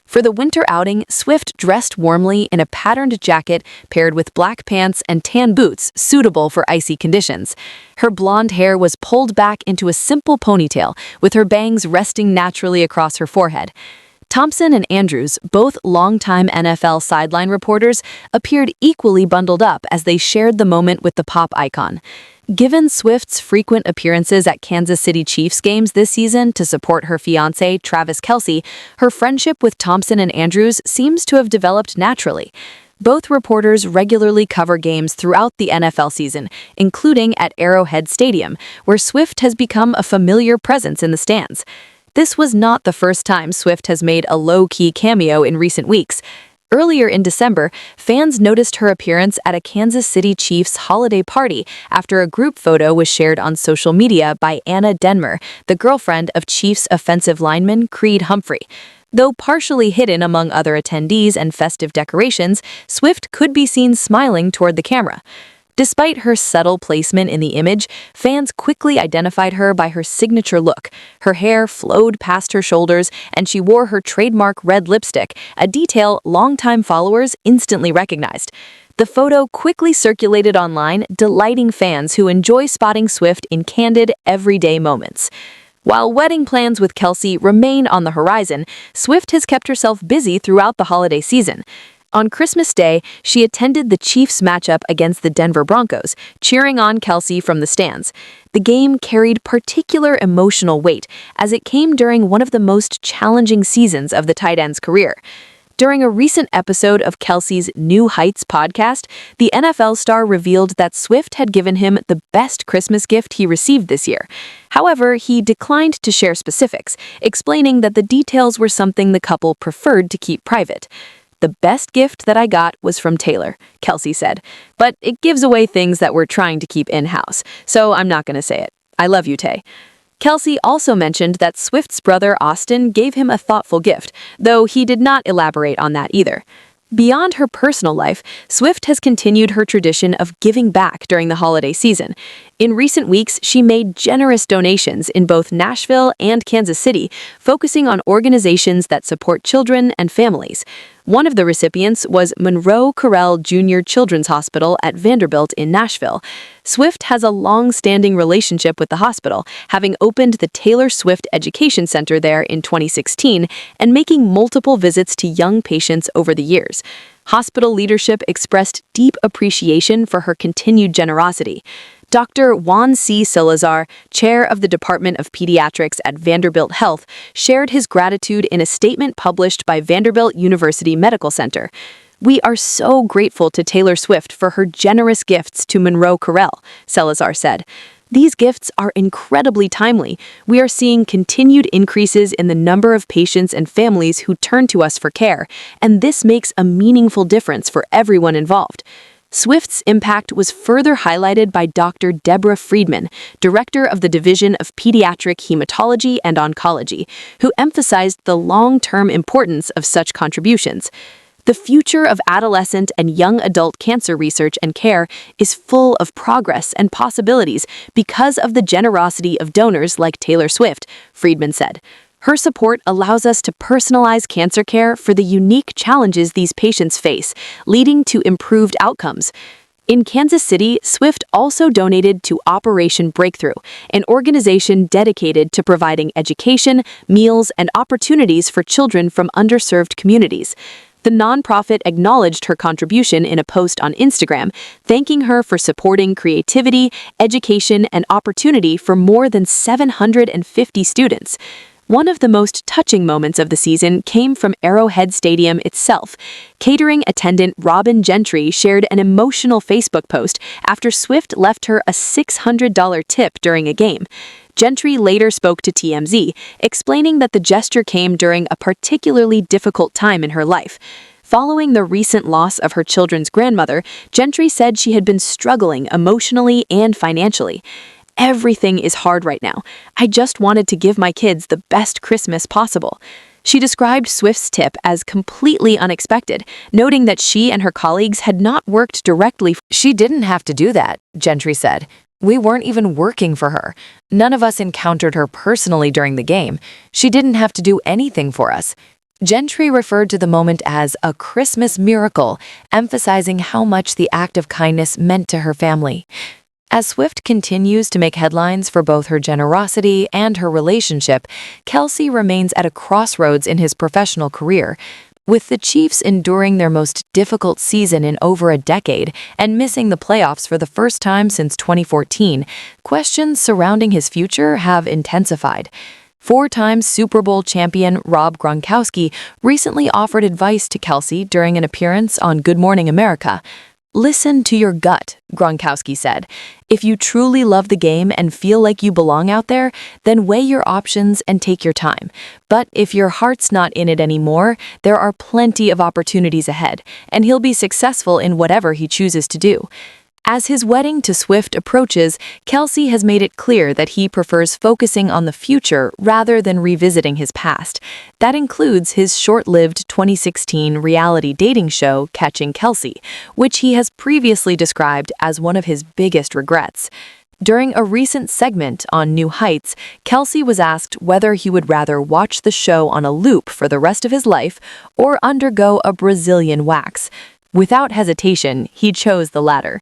For the winter outing, Swift dressed warmly in a patterned jacket paired with black pants and tan boots suitable for icy conditions. Her blonde hair was pulled back into a simple ponytail, with her bangs resting naturally across her forehead. Thompson and Andrews, both longtime NFL sideline reporters, appeared equally bundled up as they shared the moment with the pop icon. Given Swift's frequent appearances at Kansas City Chiefs games this season to support her fiancé, Travis Kelce, her friendship with Thompson and Andrews seems to have developed naturally. Both reporters regularly cover games throughout the NFL season, including at Arrowhead Stadium, where Swift has become a familiar presence in the stands. This was not the first time Swift has made a low-key cameo in recent weeks. Earlier in December, fans noticed her appearance at a Kansas City Chiefs holiday party after a group photo was shared on social media by Anna Denmer, the girlfriend of Chiefs offensive lineman Creed Humphrey. Though partially hidden among other attendees and festive decorations, Swift could be seen smiling toward the camera. Despite her subtle placement in the image, fans quickly identified her by her signature look. Her hair flowed past her shoulders, and she wore her trademark red lipstick, a detail longtime followers instantly recognized. The photo quickly circulated online, delighting fans who enjoy spotting Swift in candid, everyday moments. While wedding plans with Kelce remain on the horizon, Swift has kept herself busy throughout the holiday season. On Christmas Day, she attended the Chiefs matchup against the Denver Broncos, cheering on Kelce from the stands. The game carried particular emotional weight, as it came during one of the most challenging seasons of the tight end's career. During a recent episode of Kelce's New Heights podcast, the NFL star revealed that Swift had given him the best Christmas gift he received this year. However, he declined to share specifics, explaining that the details were something the couple preferred to keep private. "The best gift that I got was from Taylor," Kelce said, "but it gives away things that we're trying to keep in-house, so I'm not going to say it. I love you, Tay." Kelce also mentioned that Swift's brother Austin gave him a thoughtful gift, though he did not elaborate on that either. Beyond her personal life, Swift has continued her tradition of giving back during the holiday season. In recent weeks, she made generous donations in both Nashville and Kansas City, focusing on organizations that support children and families. One of the recipients was Monroe Carell Jr. Children's Hospital at Vanderbilt in Nashville. Swift has a long-standing relationship with the hospital, having opened the Taylor Swift Education Center there in 2016 and making multiple visits to young patients over the years. Hospital leadership expressed deep appreciation for her continued generosity. Dr. Juan C. Salazar, chair of the Department of Pediatrics at Vanderbilt Health, shared his gratitude in a statement published by Vanderbilt University Medical Center. "We are so grateful to Taylor Swift for her generous gifts to Monroe Carell," Salazar said. "These gifts are incredibly timely. We are seeing continued increases in the number of patients and families who turn to us for care, and this makes a meaningful difference for everyone involved." Swift's impact was further highlighted by Dr. Deborah Friedman, director of the Division of Pediatric Hematology and Oncology, who emphasized the long-term importance of such contributions. "The future of adolescent and young adult cancer research and care is full of progress and possibilities because of the generosity of donors like Taylor Swift," Friedman said. "Her support allows us to personalize cancer care for the unique challenges these patients face, leading to improved outcomes." In Kansas City, Swift also donated to Operation Breakthrough, an organization dedicated to providing education, meals, and opportunities for children from underserved communities. The nonprofit acknowledged her contribution in a post on Instagram, thanking her for supporting creativity, education, and opportunity for more than 750 students. One of the most touching moments of the season came from Arrowhead Stadium itself. Catering attendant Robin Gentry shared an emotional Facebook post after Swift left her a $600 tip during a game. Gentry later spoke to TMZ, explaining that the gesture came during a particularly difficult time in her life. Following the recent loss of her children's grandmother, Gentry said she had been struggling emotionally and financially. "Everything is hard right now. I just wanted to give my kids the best Christmas possible." She described Swift's tip as completely unexpected, noting that she and her colleagues had not worked directly. "She didn't have to do that," Gentry said. "We weren't even working for her. None of us encountered her personally during the game. She didn't have to do anything for us. Gentry referred to the moment as a Christmas miracle, emphasizing how much the act of kindness meant to her family. As Swift continues to make headlines for both her generosity and her relationship, Kelce remains at a crossroads in his professional career. With the Chiefs enduring their most difficult season in over a decade and missing the playoffs for the first time since 2014, questions surrounding his future have intensified. Four-time Super Bowl champion Rob Gronkowski recently offered advice to Kelce during an appearance on Good Morning America. "Listen to your gut," Gronkowski said. "If you truly love the game and feel like you belong out there, then weigh your options and take your time. But if your heart's not in it anymore, there are plenty of opportunities ahead, and he'll be successful in whatever he chooses to do." As his wedding to Swift approaches, Kelce has made it clear that he prefers focusing on the future rather than revisiting his past. That includes his short-lived 2016 reality dating show, Catching Kelce, which he has previously described as one of his biggest regrets. During a recent segment on New Heights, Kelce was asked whether he would rather watch the show on a loop for the rest of his life or undergo a Brazilian wax. Without hesitation, he chose the latter.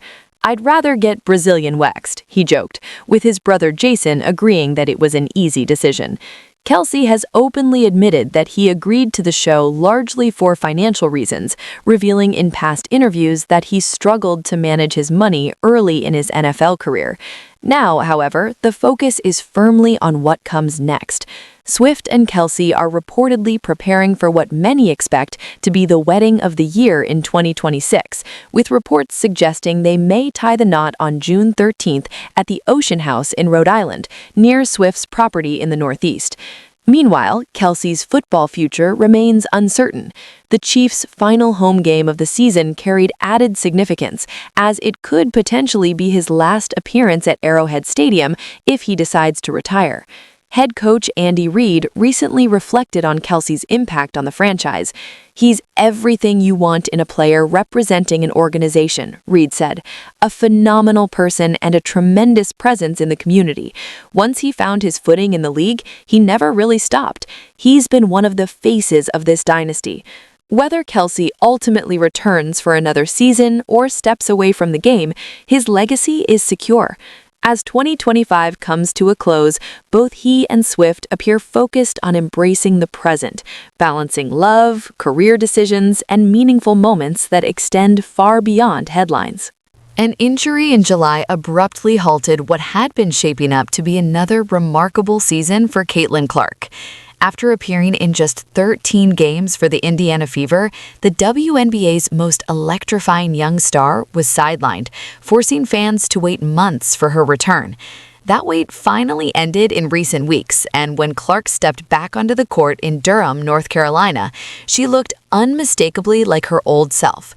"I'd rather get Brazilian waxed," he joked, with his brother Jason agreeing that it was an easy decision. Kelce has openly admitted that he agreed to the show largely for financial reasons, revealing in past interviews that he struggled to manage his money early in his NFL career. Now, however, the focus is firmly on what comes next. Swift and Kelce are reportedly preparing for what many expect to be the wedding of the year in 2026, with reports suggesting they may tie the knot on June 13th at the Ocean House in Rhode Island, near Swift's property in the Northeast. Meanwhile, Kelce's football future remains uncertain. The Chiefs' final home game of the season carried added significance, as it could potentially be his last appearance at Arrowhead Stadium if he decides to retire. Head coach Andy Reid recently reflected on Kelce's impact on the franchise. "He's everything you want in a player representing an organization," Reid said. "A phenomenal person and a tremendous presence in the community. Once he found his footing in the league, he never really stopped. He's been one of the faces of this dynasty." Whether Kelce ultimately returns for another season or steps away from the game, his legacy is secure. As 2025 comes to a close, both he and Swift appear focused on embracing the present, balancing love, career decisions, and meaningful moments that extend far beyond headlines. An injury in July abruptly halted what had been shaping up to be another remarkable season for Caitlin Clark. After appearing in just 13 games for the Indiana Fever, the WNBA's most electrifying young star was sidelined, forcing fans to wait months for her return. That wait finally ended in recent weeks, and when Clark stepped back onto the court in Durham, North Carolina, she looked unmistakably like her old self.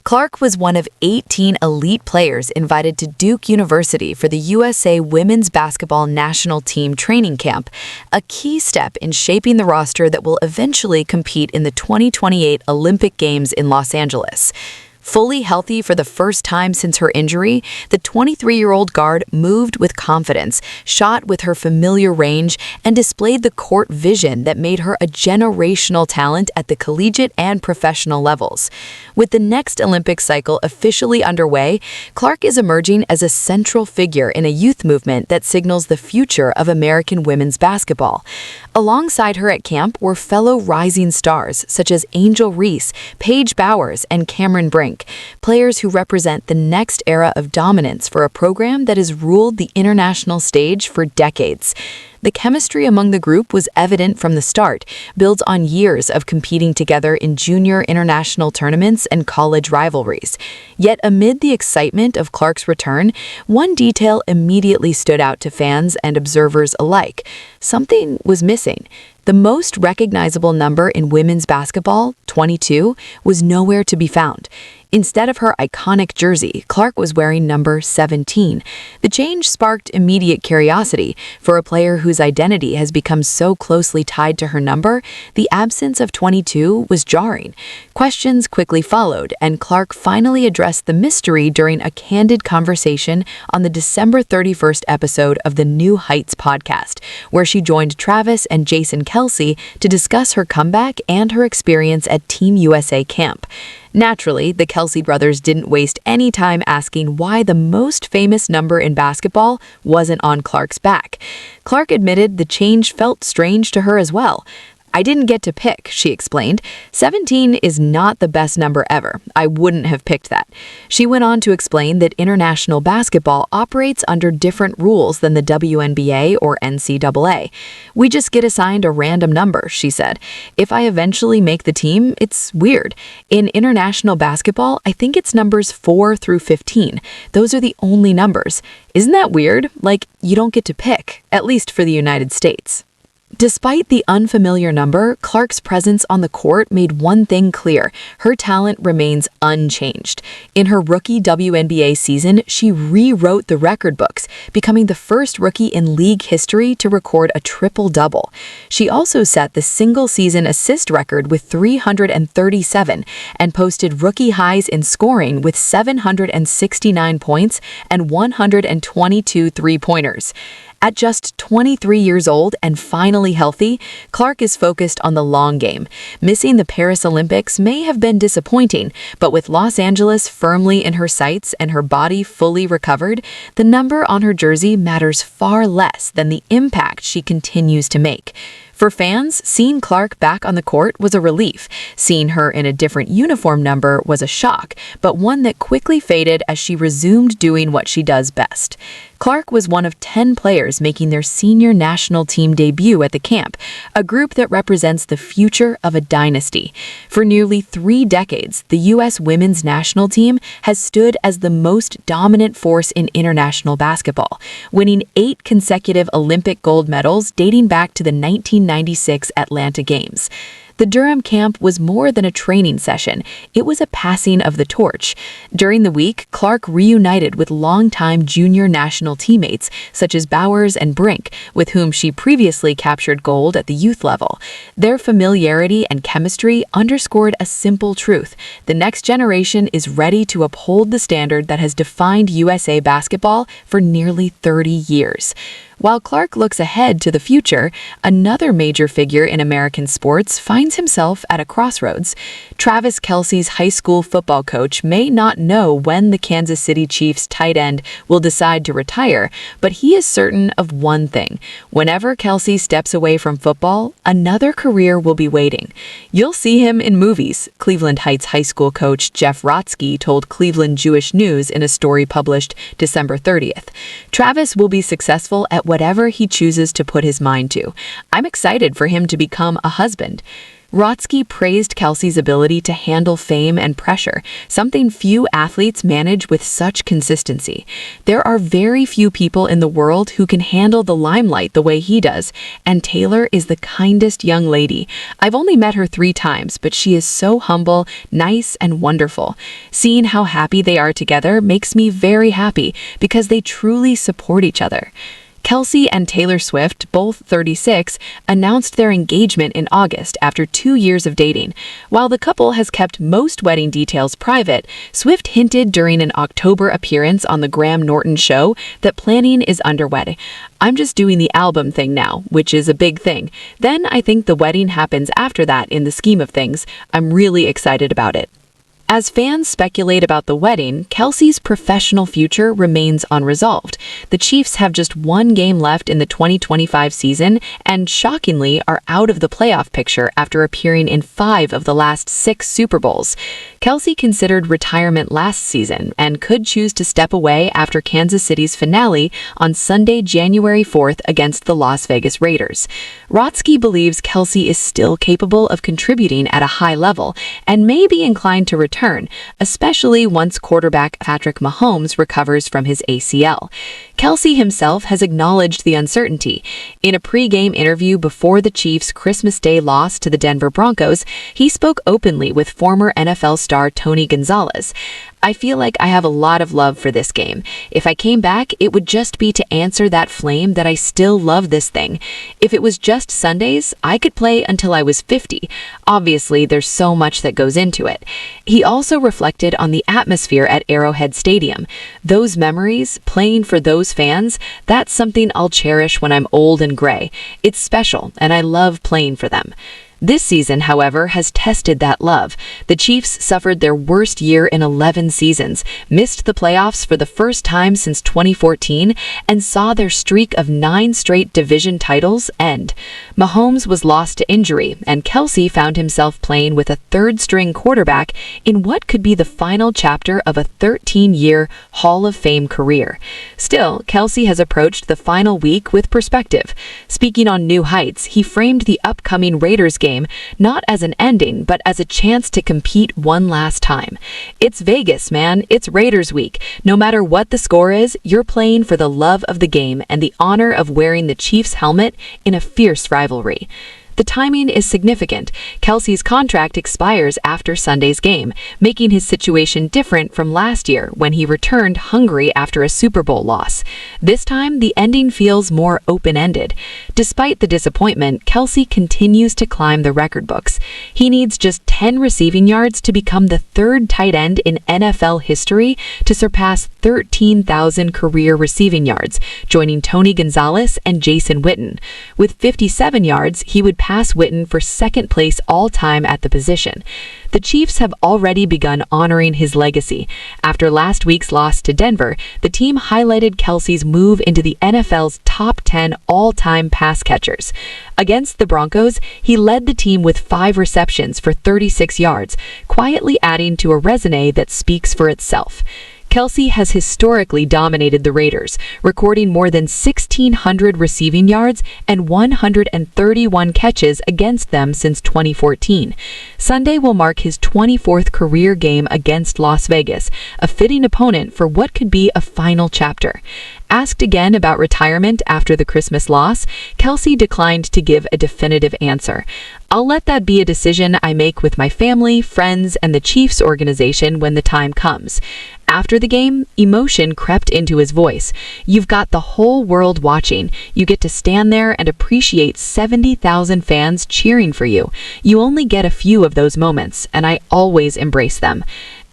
Clark was one of 18 elite players invited to Duke University for the USA Women's Basketball National Team training camp, a key step in shaping the roster that will eventually compete in the 2028 Olympic Games in Los Angeles. Fully healthy for the first time since her injury, the 23-year-old guard moved with confidence, shot with her familiar range, and displayed the court vision that made her a generational talent at the collegiate and professional levels. With the next Olympic cycle officially underway, Clark is emerging as a central figure in a youth movement that signals the future of American women's basketball. Alongside her at camp were fellow rising stars such as Angel Reese, Paige Bowers, and Cameron Brink, players who represent the next era of dominance for a program that has ruled the international stage for decades. The chemistry among the group was evident from the start, built on years of competing together in junior international tournaments and college rivalries. Yet amid the excitement of Clark's return, one detail immediately stood out to fans and observers alike. Something was missing. The most recognizable number in women's basketball, 22, was nowhere to be found. Instead of her iconic jersey, Clark was wearing number 17. The change sparked immediate curiosity. For a player whose identity has become so closely tied to her number, the absence of 22 was jarring. Questions quickly followed, and Clark finally addressed the mystery during a candid conversation on the December 31st episode of the New Heights podcast, where she joined Travis and Jason Kelce to discuss her comeback and her experience at Team USA camp. Naturally, the Kelce brothers didn't waste any time asking why the most famous number in basketball wasn't on Clark's back. Clark admitted the change felt strange to her as well. "I didn't get to pick," she explained. "17 is not the best number ever. I wouldn't have picked that." She went on to explain that international basketball operates under different rules than the WNBA or NCAA. "We just get assigned a random number," she said. "If I eventually make the team, it's weird. In international basketball, I think it's numbers 4 through 15. Those are the only numbers. Isn't that weird? Like, you don't get to pick, at least for the United States." Despite the unfamiliar number, Clark's presence on the court made one thing clear: her talent remains unchanged. In her rookie WNBA season, she rewrote the record books, becoming the first rookie in league history to record a triple-double. She also set the single-season assist record with 337 and posted rookie highs in scoring with 769 points and 122 three-pointers. At just 23 years old and finally healthy, Clark is focused on the long game. Missing the Paris Olympics may have been disappointing, but with Los Angeles firmly in her sights and her body fully recovered, the number on her jersey matters far less than the impact she continues to make. For fans, seeing Clark back on the court was a relief. Seeing her in a different uniform number was a shock, but one that quickly faded as she resumed doing what she does best. Clark was one of 10 players making their senior national team debut at the camp, a group that represents the future of a dynasty. For nearly 3 decades, the U.S. women's national team has stood as the most dominant force in international basketball, winning 8 consecutive Olympic gold medals dating back to the 1996 Atlanta Games. The Durham camp was more than a training session. It was a passing of the torch. During the week, Clark reunited with longtime junior national teammates such as Bowers and Brink, with whom she previously captured gold at the youth level. Their familiarity and chemistry underscored a simple truth: the next generation is ready to uphold the standard that has defined USA basketball for nearly 30 years. While Clark looks ahead to the future, another major figure in American sports finds himself at a crossroads. Travis Kelce's high school football coach may not know when the Kansas City Chiefs tight end will decide to retire, but he is certain of one thing: whenever Kelce steps away from football, another career will be waiting. "You'll see him in movies," Cleveland Heights high school coach Jeff Rotsky told Cleveland Jewish News in a story published December 30th. "Travis will be successful at whatever he chooses to put his mind to. I'm excited for him to become a husband." Rotsky praised Kelce's ability to handle fame and pressure, something few athletes manage with such consistency. "There are very few people in the world who can handle the limelight the way he does, and Taylor is the kindest young lady. I've only met her 3 times, but she is so humble, nice, and wonderful. Seeing how happy they are together makes me very happy because they truly support each other." Kelce and Taylor Swift, both 36, announced their engagement in August after 2 years of dating. While the couple has kept most wedding details private, Swift hinted during an October appearance on the Graham Norton show that planning is underway. "I'm just doing the album thing now, which is a big thing. Then I think the wedding happens after that in the scheme of things. I'm really excited about it." As fans speculate about the wedding, Kelce's professional future remains unresolved. The Chiefs have just 1 game left in the 2025 season and, shockingly, are out of the playoff picture after appearing in 5 of the last 6 Super Bowls. Kelce considered retirement last season and could choose to step away after Kansas City's finale on Sunday, January 4th against the Las Vegas Raiders. Rotsky believes Kelce is still capable of contributing at a high level and may be inclined to return, especially once quarterback Patrick Mahomes recovers from his ACL. Kelce himself has acknowledged the uncertainty. In a pre-game interview before the Chiefs' Christmas Day loss to the Denver Broncos, he spoke openly with former NFL star star Tony Gonzalez. I feel like I have a lot of love for this game. If I came back, it would just be to answer that flame that I still love this thing. If it was just Sundays, I could play until I was 50. Obviously, there's so much that goes into it. He also reflected on the atmosphere at Arrowhead Stadium. Those memories, playing for those fans, that's something I'll cherish when I'm old and gray. It's special, and I love playing for them. This season, however, has tested that love. The Chiefs suffered their worst year in 11 seasons, missed the playoffs for the first time since 2014, and saw their streak of 9 straight division titles end. Mahomes was lost to injury, and Kelce found himself playing with a third-string quarterback in what could be the final chapter of a 13-year Hall of Fame career. Still, Kelce has approached the final week with perspective. Speaking on new heights, he framed the upcoming Raiders game not as an ending, but as a chance to compete one last time. It's Vegas, man. It's Raiders week. No matter what the score is, you're playing for the love of the game and the honor of wearing the Chiefs helmet in a fierce rivalry. The timing is significant. Kelce's contract expires after Sunday's game, making his situation different from last year when he returned hungry after a Super Bowl loss. This time, the ending feels more open-ended. Despite the disappointment, Kelce continues to climb the record books. He needs just 10 receiving yards to become the third tight end in NFL history to surpass 13,000 career receiving yards, joining Tony Gonzalez and Jason Witten. With 57 yards, he would pass Witten for second place all-time at the position. The Chiefs have already begun honoring his legacy. After last week's loss to Denver, the team highlighted Kelce's move into the NFL's top 10 all-time pass catchers. Against the Broncos, he led the team with 5 receptions for 36 yards, quietly adding to a resume that speaks for itself. Kelce has historically dominated the Raiders, recording more than 1,600 receiving yards and 131 catches against them since 2014. Sunday will mark his 24th career game against Las Vegas, a fitting opponent for what could be a final chapter. Asked again about retirement after the Christmas loss, Kelce declined to give a definitive answer. "I'll let that be a decision I make with my family, friends, and the Chiefs organization when the time comes." After the game, emotion crept into his voice. "You've got the whole world watching. You get to stand there and appreciate 70,000 fans cheering for you. You only get a few of those moments, and I always embrace them."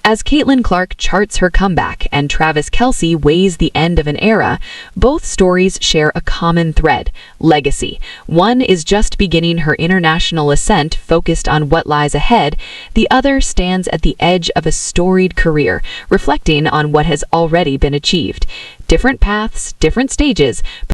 As Caitlin Clark charts her comeback and Travis Kelce weighs the end of an era, both stories share a common thread: legacy. One is just beginning her international ascent focused on what lies ahead. The other stands at the edge of a storied career, reflecting on what has already been achieved. Different paths, different stages,